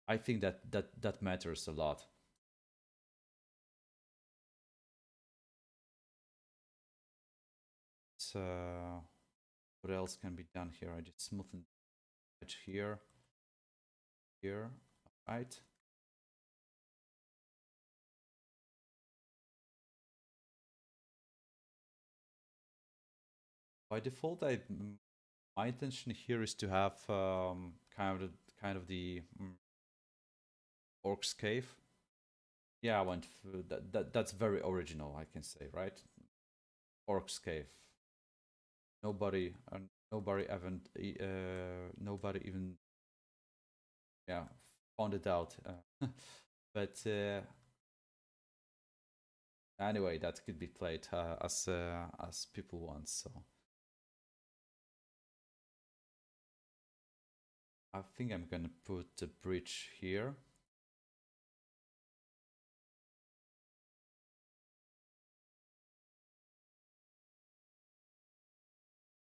I think that matters a lot. So what else can be done here? I just smoothen the edge here, right? By default, my intention here is to have kind of the Orcs Cave. Yeah, I went that's very original, I can say, right? Orcs Cave. Nobody nobody even yeah found it out. But anyway, that could be played as people want. So I think I'm gonna put the bridge here.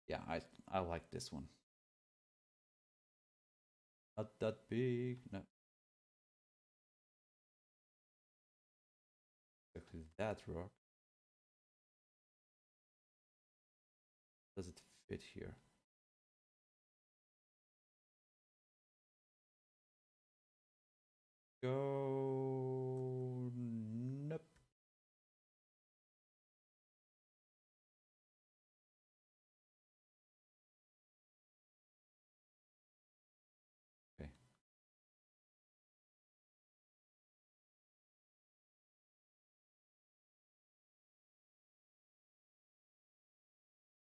Yeah, I like this one. Not that big. No. Exactly that rock. Does it fit here? Go. Nope. Okay.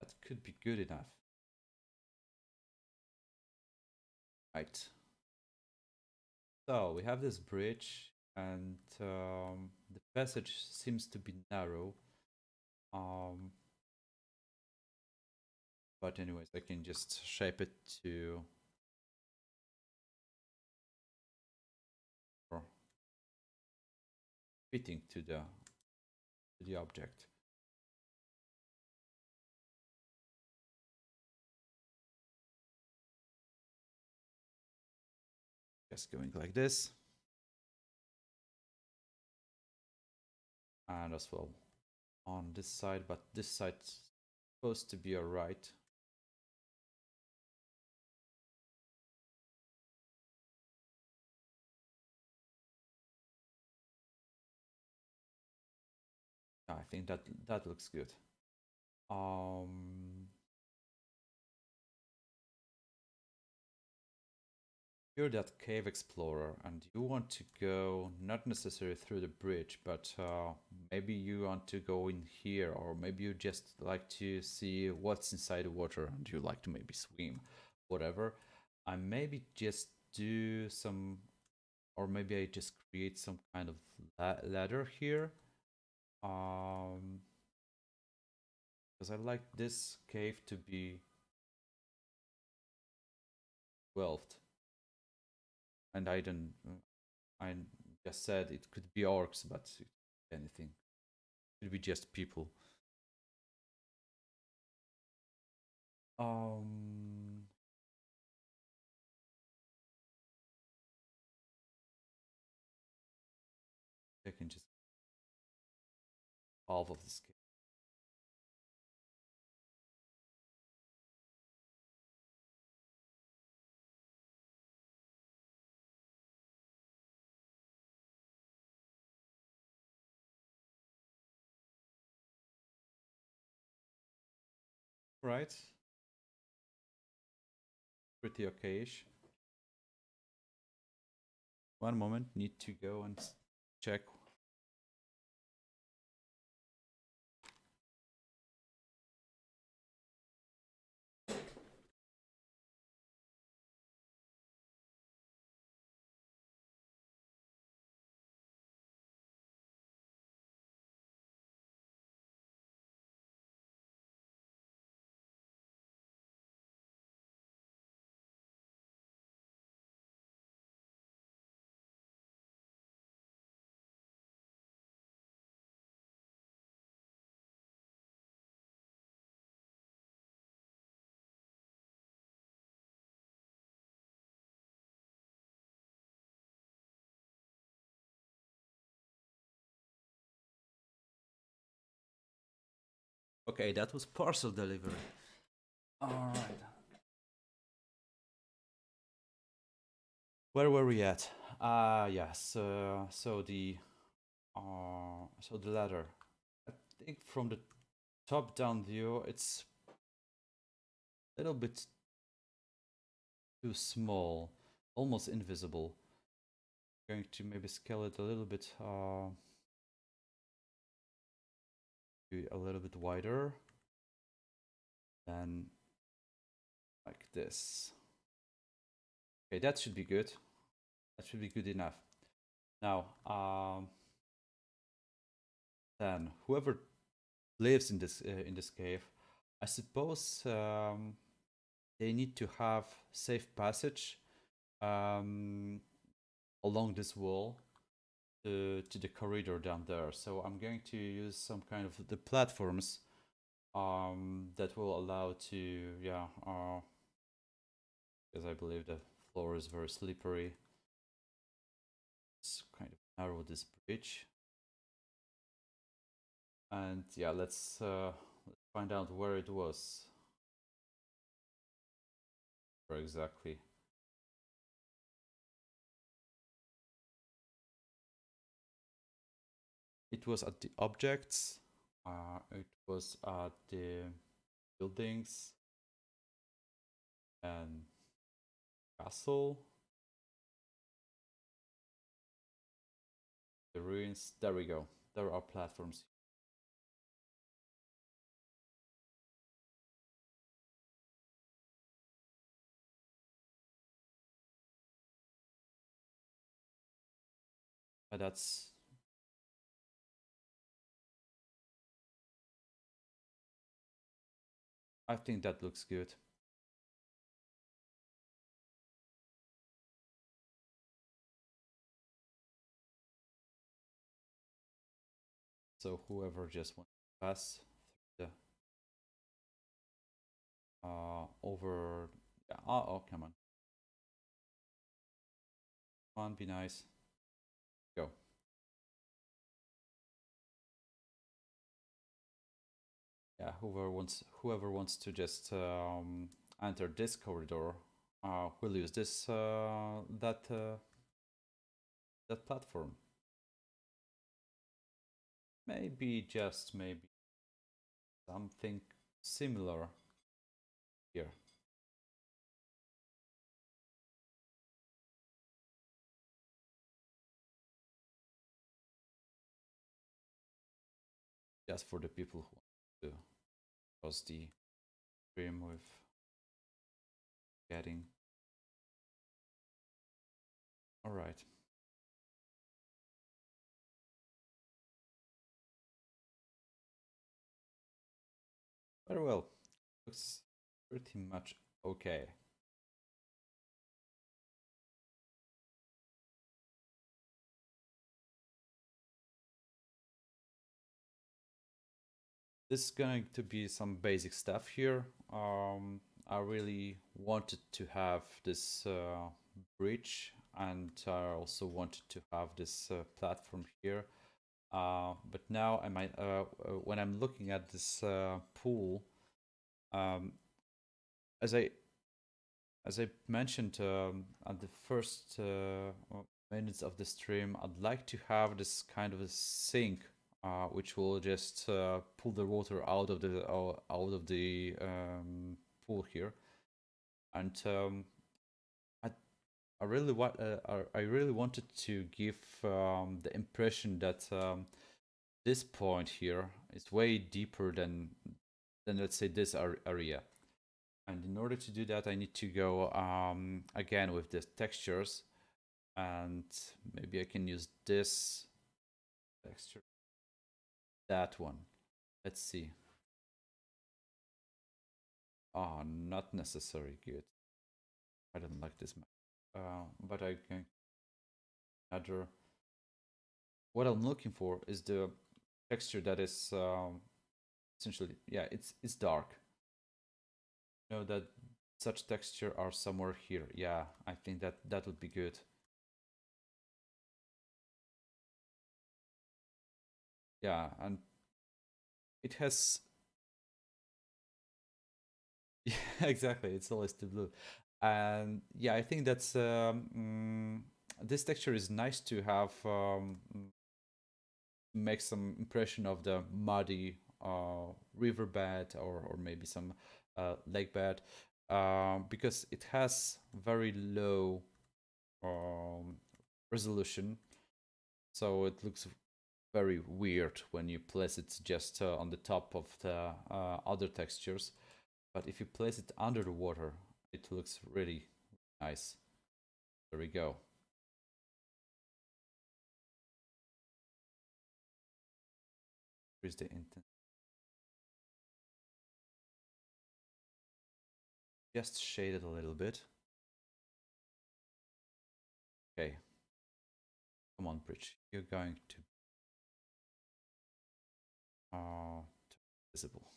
That could be good enough. Right. So we have this bridge, and the passage seems to be narrow. But anyways, I can just shape it to or fitting to the object. Just going like this. And as well on this side, but this side's supposed to be alright. I think that looks good. You're that cave explorer, and you want to go not necessarily through the bridge, but maybe you want to go in here, or maybe you just like to see what's inside the water, and you like to maybe swim, whatever. I maybe just do some, or maybe I just create some kind of ladder here. Because I like this cave to be wealthed, and I just said it could be orcs, but anything. It could be just people. Um, can just half of the scale. Right. Pretty okayish. One moment, need to go and check. Okay, that was parcel delivery. All right. Where were we at? Yes. So the ladder. I think from the top-down view, it's a little bit too small, almost invisible. Going to maybe scale it a little bit, a little bit wider, than like this. Okay, that should be good. That should be good enough. Now, then whoever lives in this cave, I suppose they need to have safe passage along this wall to the corridor down there. So I'm going to use some kind of the platforms that will allow to, because I believe the floor is very slippery. Let's kind of narrow this bridge. And yeah, let's find out where it was. Where exactly. It was at the objects. It was at the buildings and castle. The ruins. There we go. There are platforms. But that's I think that looks good. So whoever just wants to pass through the over. Yeah, oh, come on. Come on, be nice. Go. Yeah, whoever wants to just enter this corridor will use this that platform. Maybe just maybe something similar here. Just for the people who want to cross the stream with getting. All right. Very well. Looks pretty much okay. This is going to be some basic stuff here. I really wanted to have this bridge, and I also wanted to have this platform here. But now I might when I'm looking at this pool, um, as I mentioned at the first minutes of the stream, I'd like to have this kind of a sink, which will just pull the water out of the pool here, and I I really I really wanted to give the impression that this point here is way deeper than let's say this area. And in order to do that, I need to go again with the textures, and maybe I can use this texture, that one. Let's see. Oh, not necessarily good. I don't like this map. But I can another. What I'm looking for is the texture that is essentially, yeah, it's dark. You know that such texture are somewhere here. Yeah, I think that that would be good. Yeah, and it has. Yeah, exactly. It's always the blue, and yeah, I think that's this texture is nice to have. Make some impression of the muddy riverbed or maybe some lake bed, because it has very low um, resolution, so it looks very weird when you place it just on the top of the other textures. But if you place it under the water, it looks really nice. There we go. Here's the intent. Just shade it a little bit. Okay. Come on, Bridge. You're going to uh, visible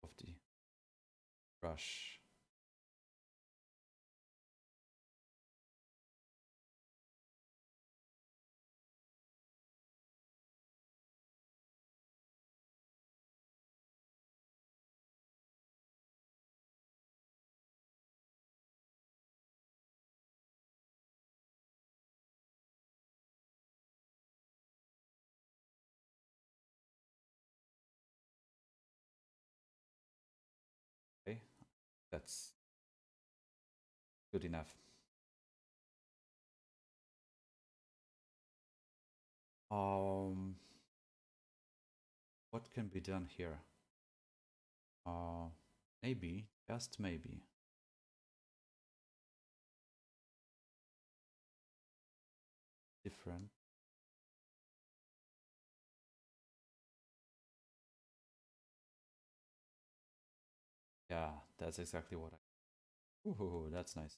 of the brush. Okay, that's good enough. Um, what can be done here? Uh, maybe, just maybe, different. Yeah, that's exactly what I. Ooh, that's nice.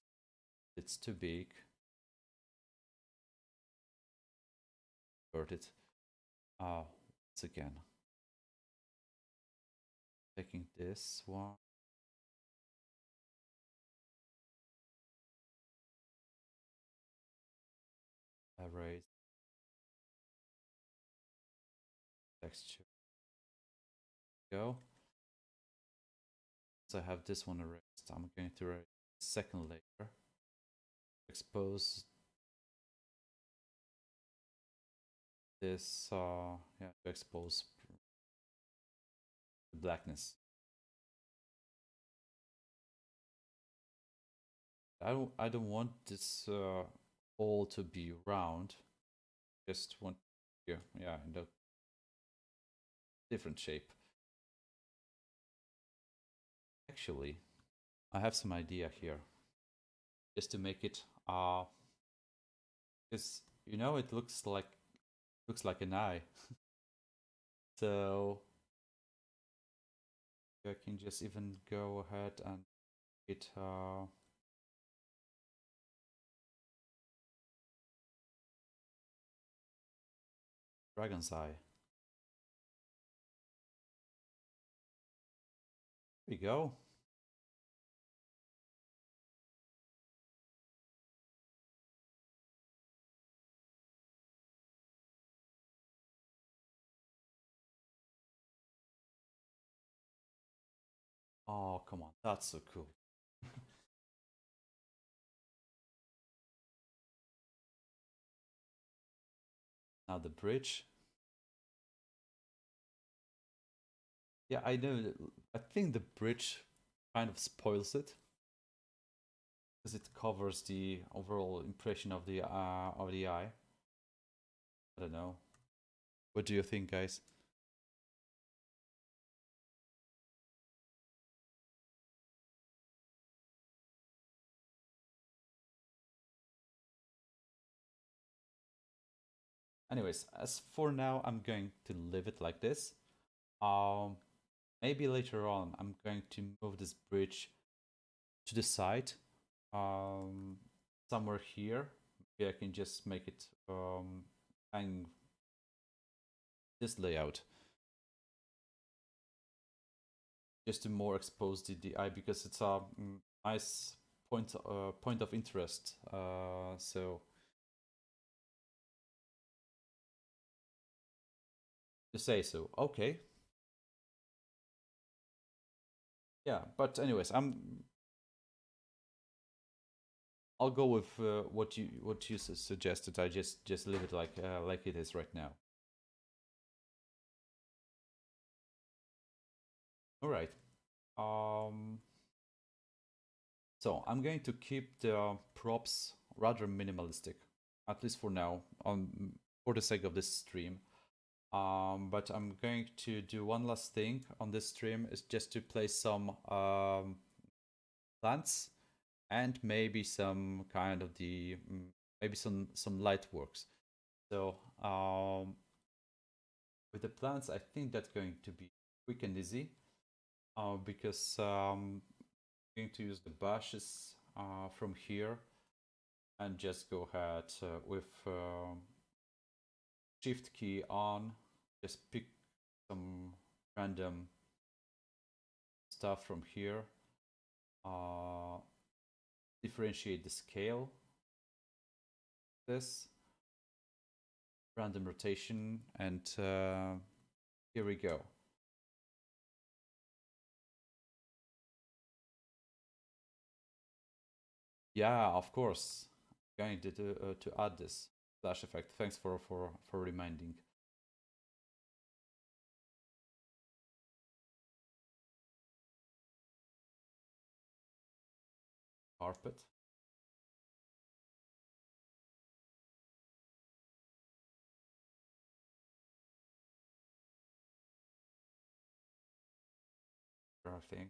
It's too big. Hurt it. Once again, taking this one, erase texture. Go. So I have this one erased. I'm going to erase the second layer. Expose this. Yeah, to expose the blackness. I don't want this hole to be round. Just want here, yeah, in a different shape. Actually, I have some idea here, just to make it because you know it looks like an eye. So I can just even go ahead and it dragon's eye. There we go. Oh, come on, that's so cool. Now the bridge. Yeah, I know. I think the bridge kind of spoils it because it covers the overall impression of the eye. I don't know. What do you think, guys? Anyways, as for now, I'm going to leave it like this. Um, Maybe later on, I'm going to move this bridge to the side, um, somewhere here. Maybe I can just make it hang this layout, just to more expose the eye because it's a nice point of interest. So to say so, okay, yeah. But anyways, I'll go with what you suggested. I just leave it like it is right now. All right. Um, so I'm going to keep the props rather minimalistic, at least for now, for the sake of this stream. But I'm going to do one last thing on this stream is just to place some plants and maybe some kind of the maybe some light works. So with the plants, I think that's going to be quick and easy because I'm going to use the brushes from here and just go ahead with shift key on, just pick some random stuff from here, uh, differentiate the scale, this random rotation, and here we go. Yeah, of course, I'm going to add this flash effect. Thanks for reminding. Carpet. I think.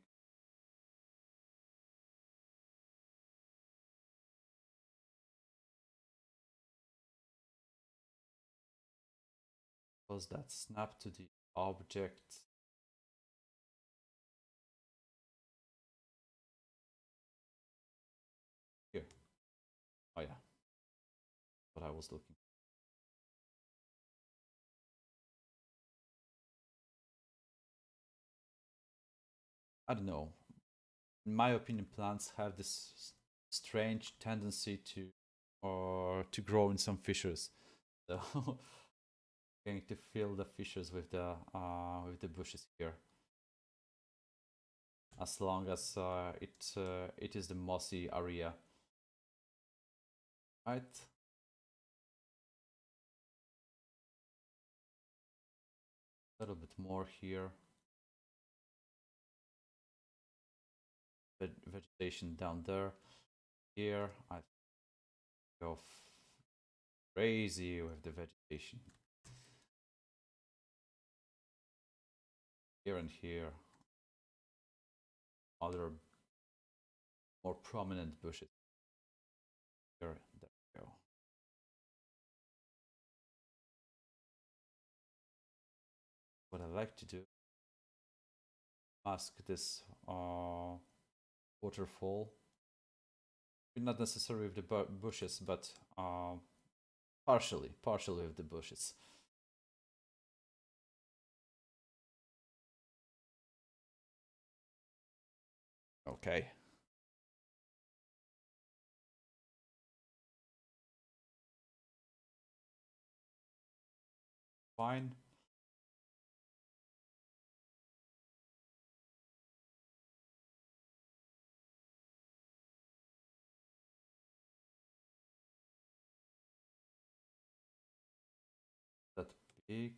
Was that snap to the object? Here. Oh yeah, what I was looking. I don't know. In my opinion, plants have this strange tendency to grow in some fissures. So going to fill the fissures with the bushes here. As long as it is the mossy area, right? A little bit more here. Vegetation down there. Here I go crazy with the vegetation. Here and here, other more prominent bushes. There we go. What I like to do, mask this waterfall. Not necessarily with the bushes, but partially with the bushes. Okay. Fine. big.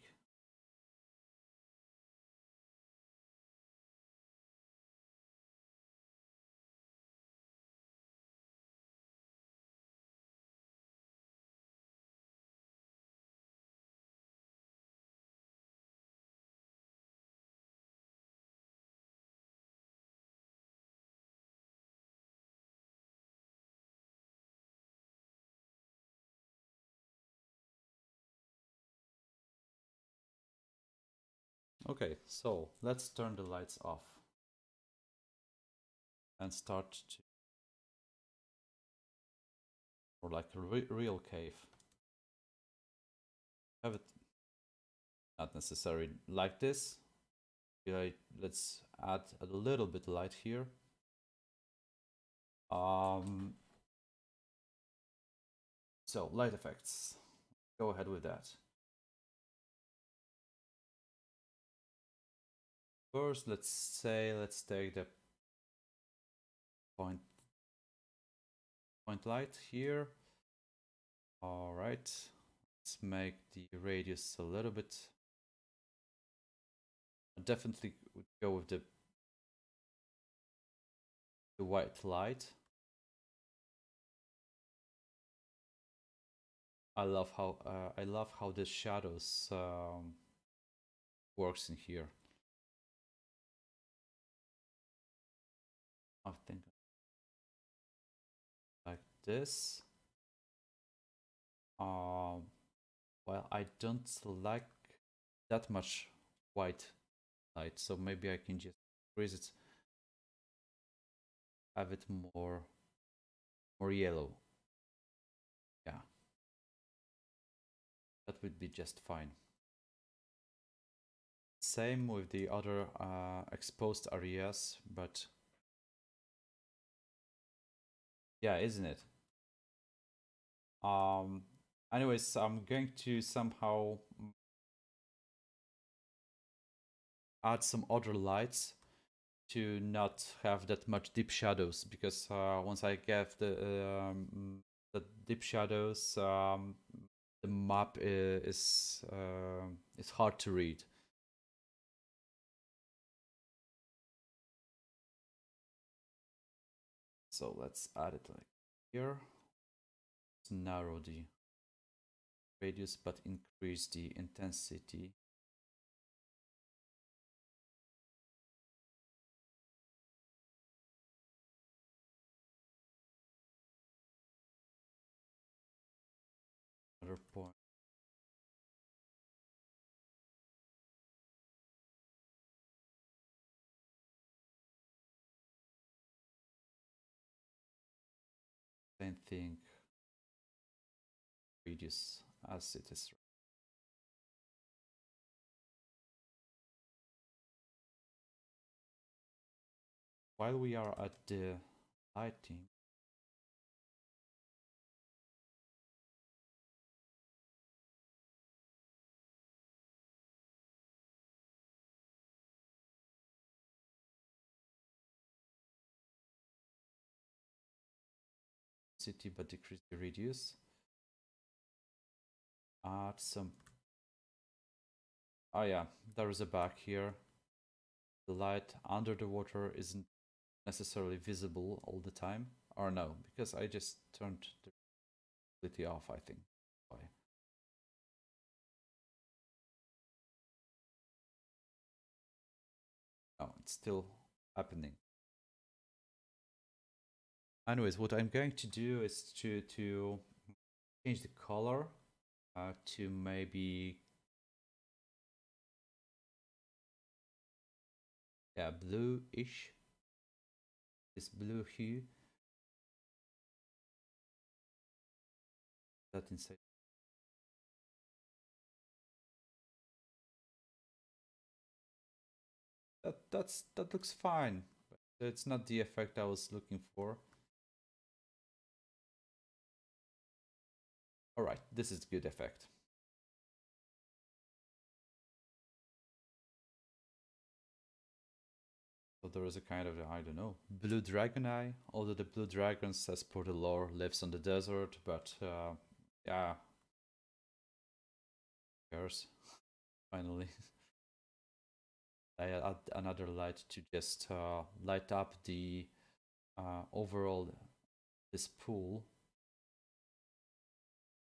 Okay, so let's turn the lights off and start to, or like a real cave. Have it not necessarily like this. Let's add a little bit light here. So light effects. Go ahead with that. First, let's take the point light here. All right, let's make the radius a little bit. I definitely would go with the white light. I love how the shadows works in here. I think like this. Well, I don't like that much white light, so maybe I can just increase it, have it more yellow. Yeah, that would be just fine. Same with the other exposed areas, but yeah, isn't it? Anyways, I'm going to somehow add some other lights to not have that much deep shadows, because once I get the deep shadows, the map is hard to read. So let's add it like here. Let's narrow the radius but increase the intensity. Another point. Same thing. Radius as it is. While we are at the lighting, intensity but decrease the radius. Add some. Oh yeah, there is a bug here. The light under the water isn't necessarily visible all the time. Or no, because I just turned the visibility off, I think. Why? Oh, it's still happening. Anyways, what I'm going to do is to change the color to maybe, yeah, bluish. This blue hue. That inside. That looks fine, but it's not the effect I was looking for. All right, this is good effect. So there is a kind of, I don't know, blue dragon eye. Although the blue dragons, as per the lore, lives on the desert, but yeah, who cares? Finally. I add another light to just light up the overall this pool.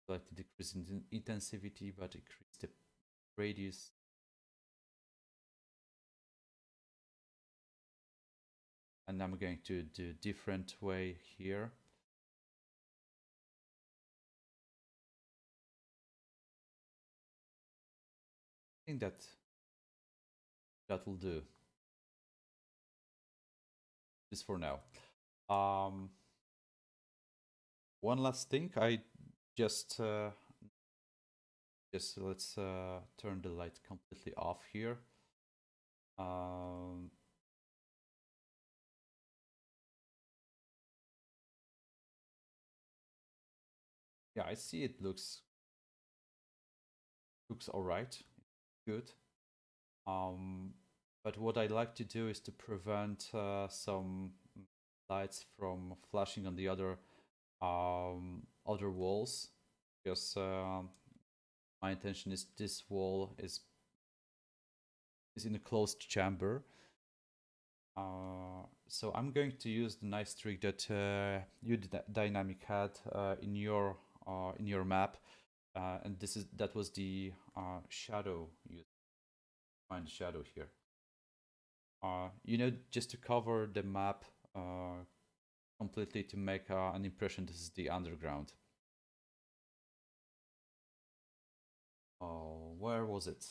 Like to decrease in intensivity, but increase the radius. And I'm going to do different way here. I think that will do. This for now. One last thing, I just let's turn the light completely off here. Yeah, I see it looks all right, good. But what I like to do is to prevent some lights from flashing on the other walls, because my intention is this wall is in a closed chamber. So I'm going to use the nice trick that you dynamic had in your map, and that was the shadow. You find the shadow here. You know, just to cover the map completely, to make an impression this is the underground. Oh, where was it?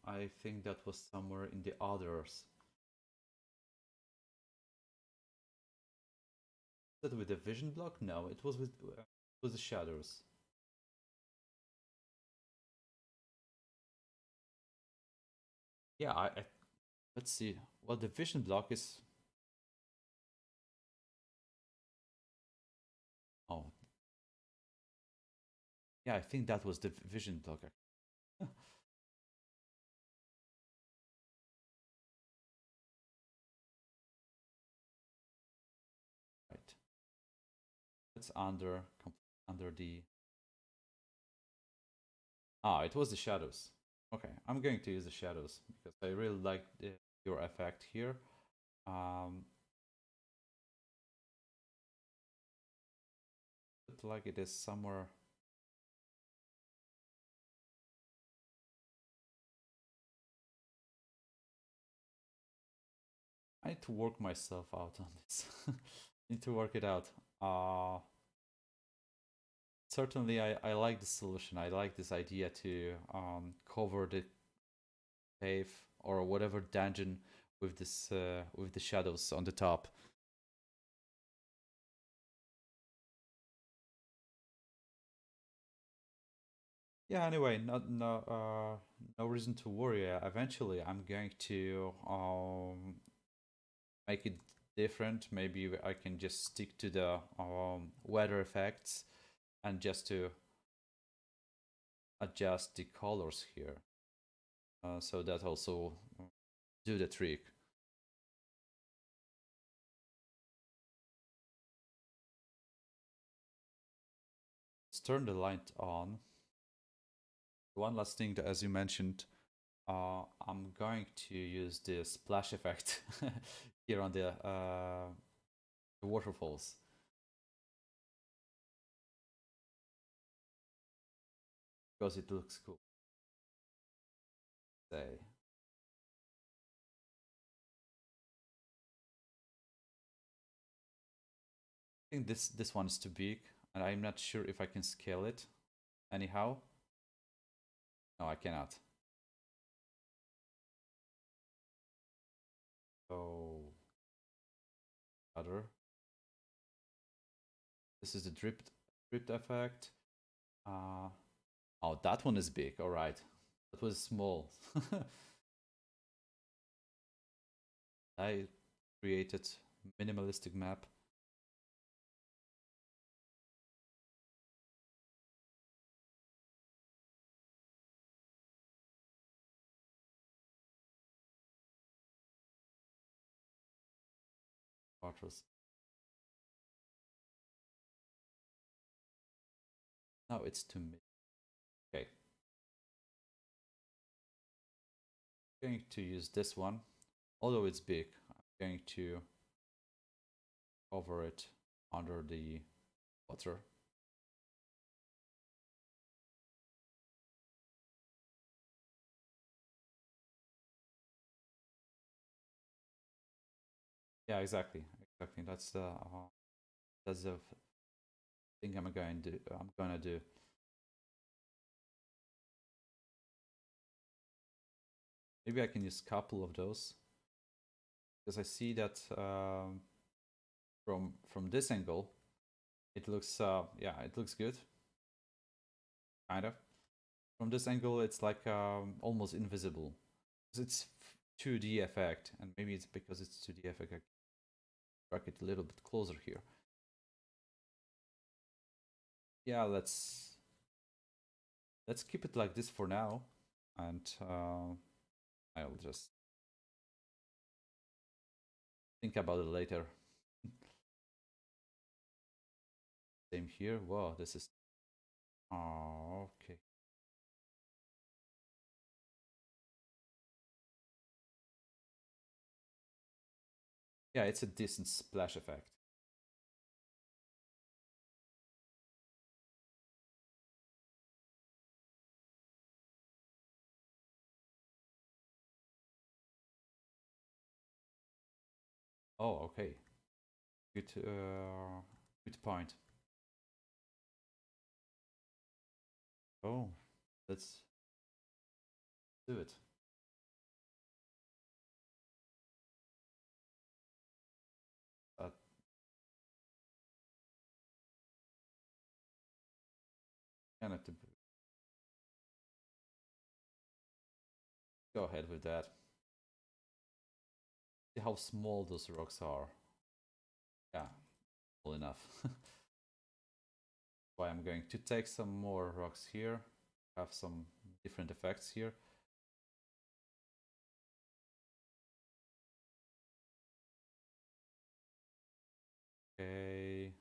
I think that was somewhere in the others. Is that with the vision block? No, it was with the shadows. Yeah, let's see. Well, the vision block is. Oh, yeah, I think that was the vision block. Right. It's under the. Ah, it was the shadows. Okay, I'm going to use the shadows because I really like your effect here. Look like it is somewhere. I need to work myself out on this. Need to work it out. Certainly, I like the solution. I like this idea to cover the cave or whatever dungeon with this with the shadows on the top. Yeah. Anyway, no reason to worry. Eventually, I'm going to make it different. Maybe I can just stick to the weather effects and just to adjust the colors here, so that also do the trick. Let's turn the light on. One last thing, that, as you mentioned, I'm going to use the splash effect here on the waterfalls. Because it looks cool. Say. I think this one is too big, and I'm not sure if I can scale it anyhow. No, I cannot. So other. This is the dripped effect. Oh, that one is big. All right, that was small. I created minimalistic map. Quarters. Now it's too mid. Okay. going to use this one, although it's big. I'm going to cover it under the water. Yeah, exactly. That's the thing I'm gonna do. Maybe I can use a couple of those because I see that from this angle, it looks yeah, it looks good, kind of. From this angle, it's like almost invisible. It's 2D effect, and maybe it's because it's 2D effect. I drag it a little bit closer here. Yeah, let's keep it like this for now, and I'll just think about it later. Same here. Whoa, this is okay. Yeah, it's a decent splash effect. Oh, okay. Good point. Oh, let's do it. Uh, kind of to go ahead with that. See how small those rocks are. Yeah, small enough. Why I'm going to take some more rocks here. Have some different effects here. Okay.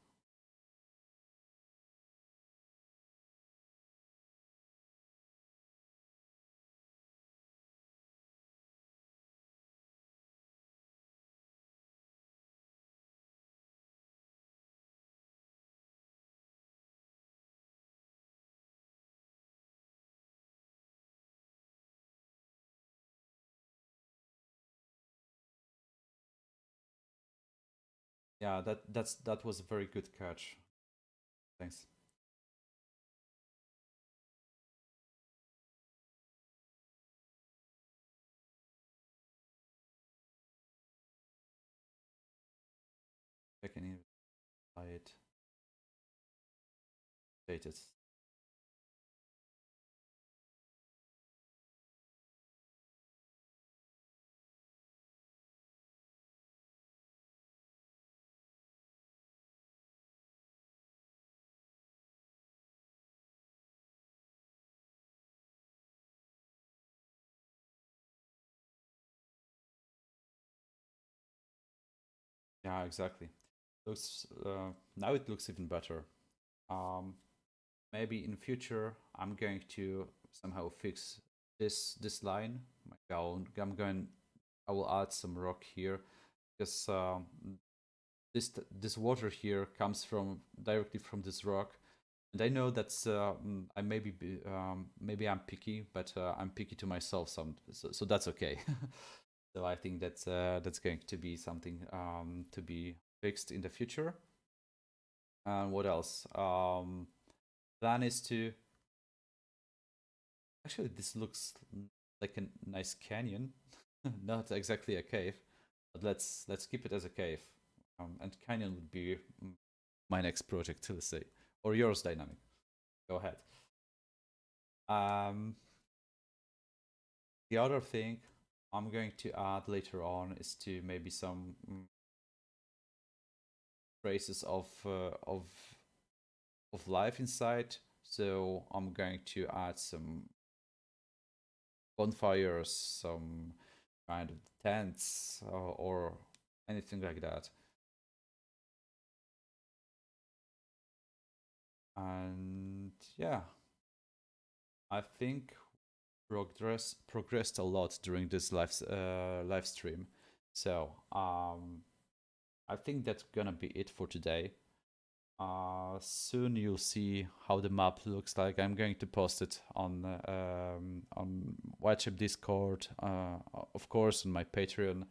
Yeah, that was a very good catch. Thanks. I can invite it. Status. Yeah, exactly. Looks now it looks even better. Um, Maybe in future I'm going to somehow fix this line. I'm going. I will add some rock here because this water here comes from directly from this rock, and I know that's I maybe I'm picky, but I'm picky to myself. So that's okay. So I think that's going to be something to be fixed in the future. And what else? Plan is to actually this looks like a nice canyon, not exactly a cave, but let's keep it as a cave. And canyon would be my next project, let's say, or yours, Dynamic. Go ahead. Um, the other thing I'm going to add later on is to maybe some traces of life inside. So I'm going to add some bonfires, some kind of tents, or anything like that. And yeah, I think progressed a lot during this live stream. So I think that's gonna be it for today. Soon you'll see how the map looks like. I'm going to post it on Wildshape Discord, of course, on my Patreon,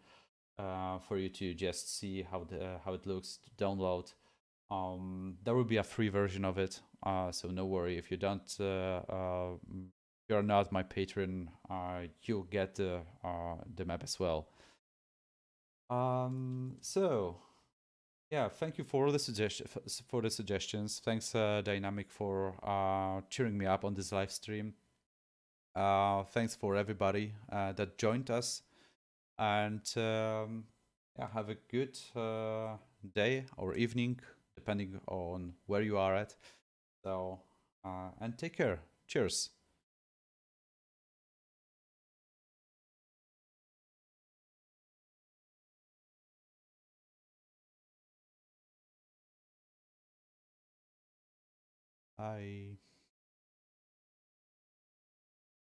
for you to just see how it looks to download. There will be a free version of it, so no worry if you don't. You're not my patron. You'll get the map as well. So yeah, thank you for the suggestions. Thanks, Dynamic, for cheering me up on this live stream. Thanks for everybody that joined us, and yeah, have a good day or evening, depending on where you are at. So, and take care. Cheers. Bye.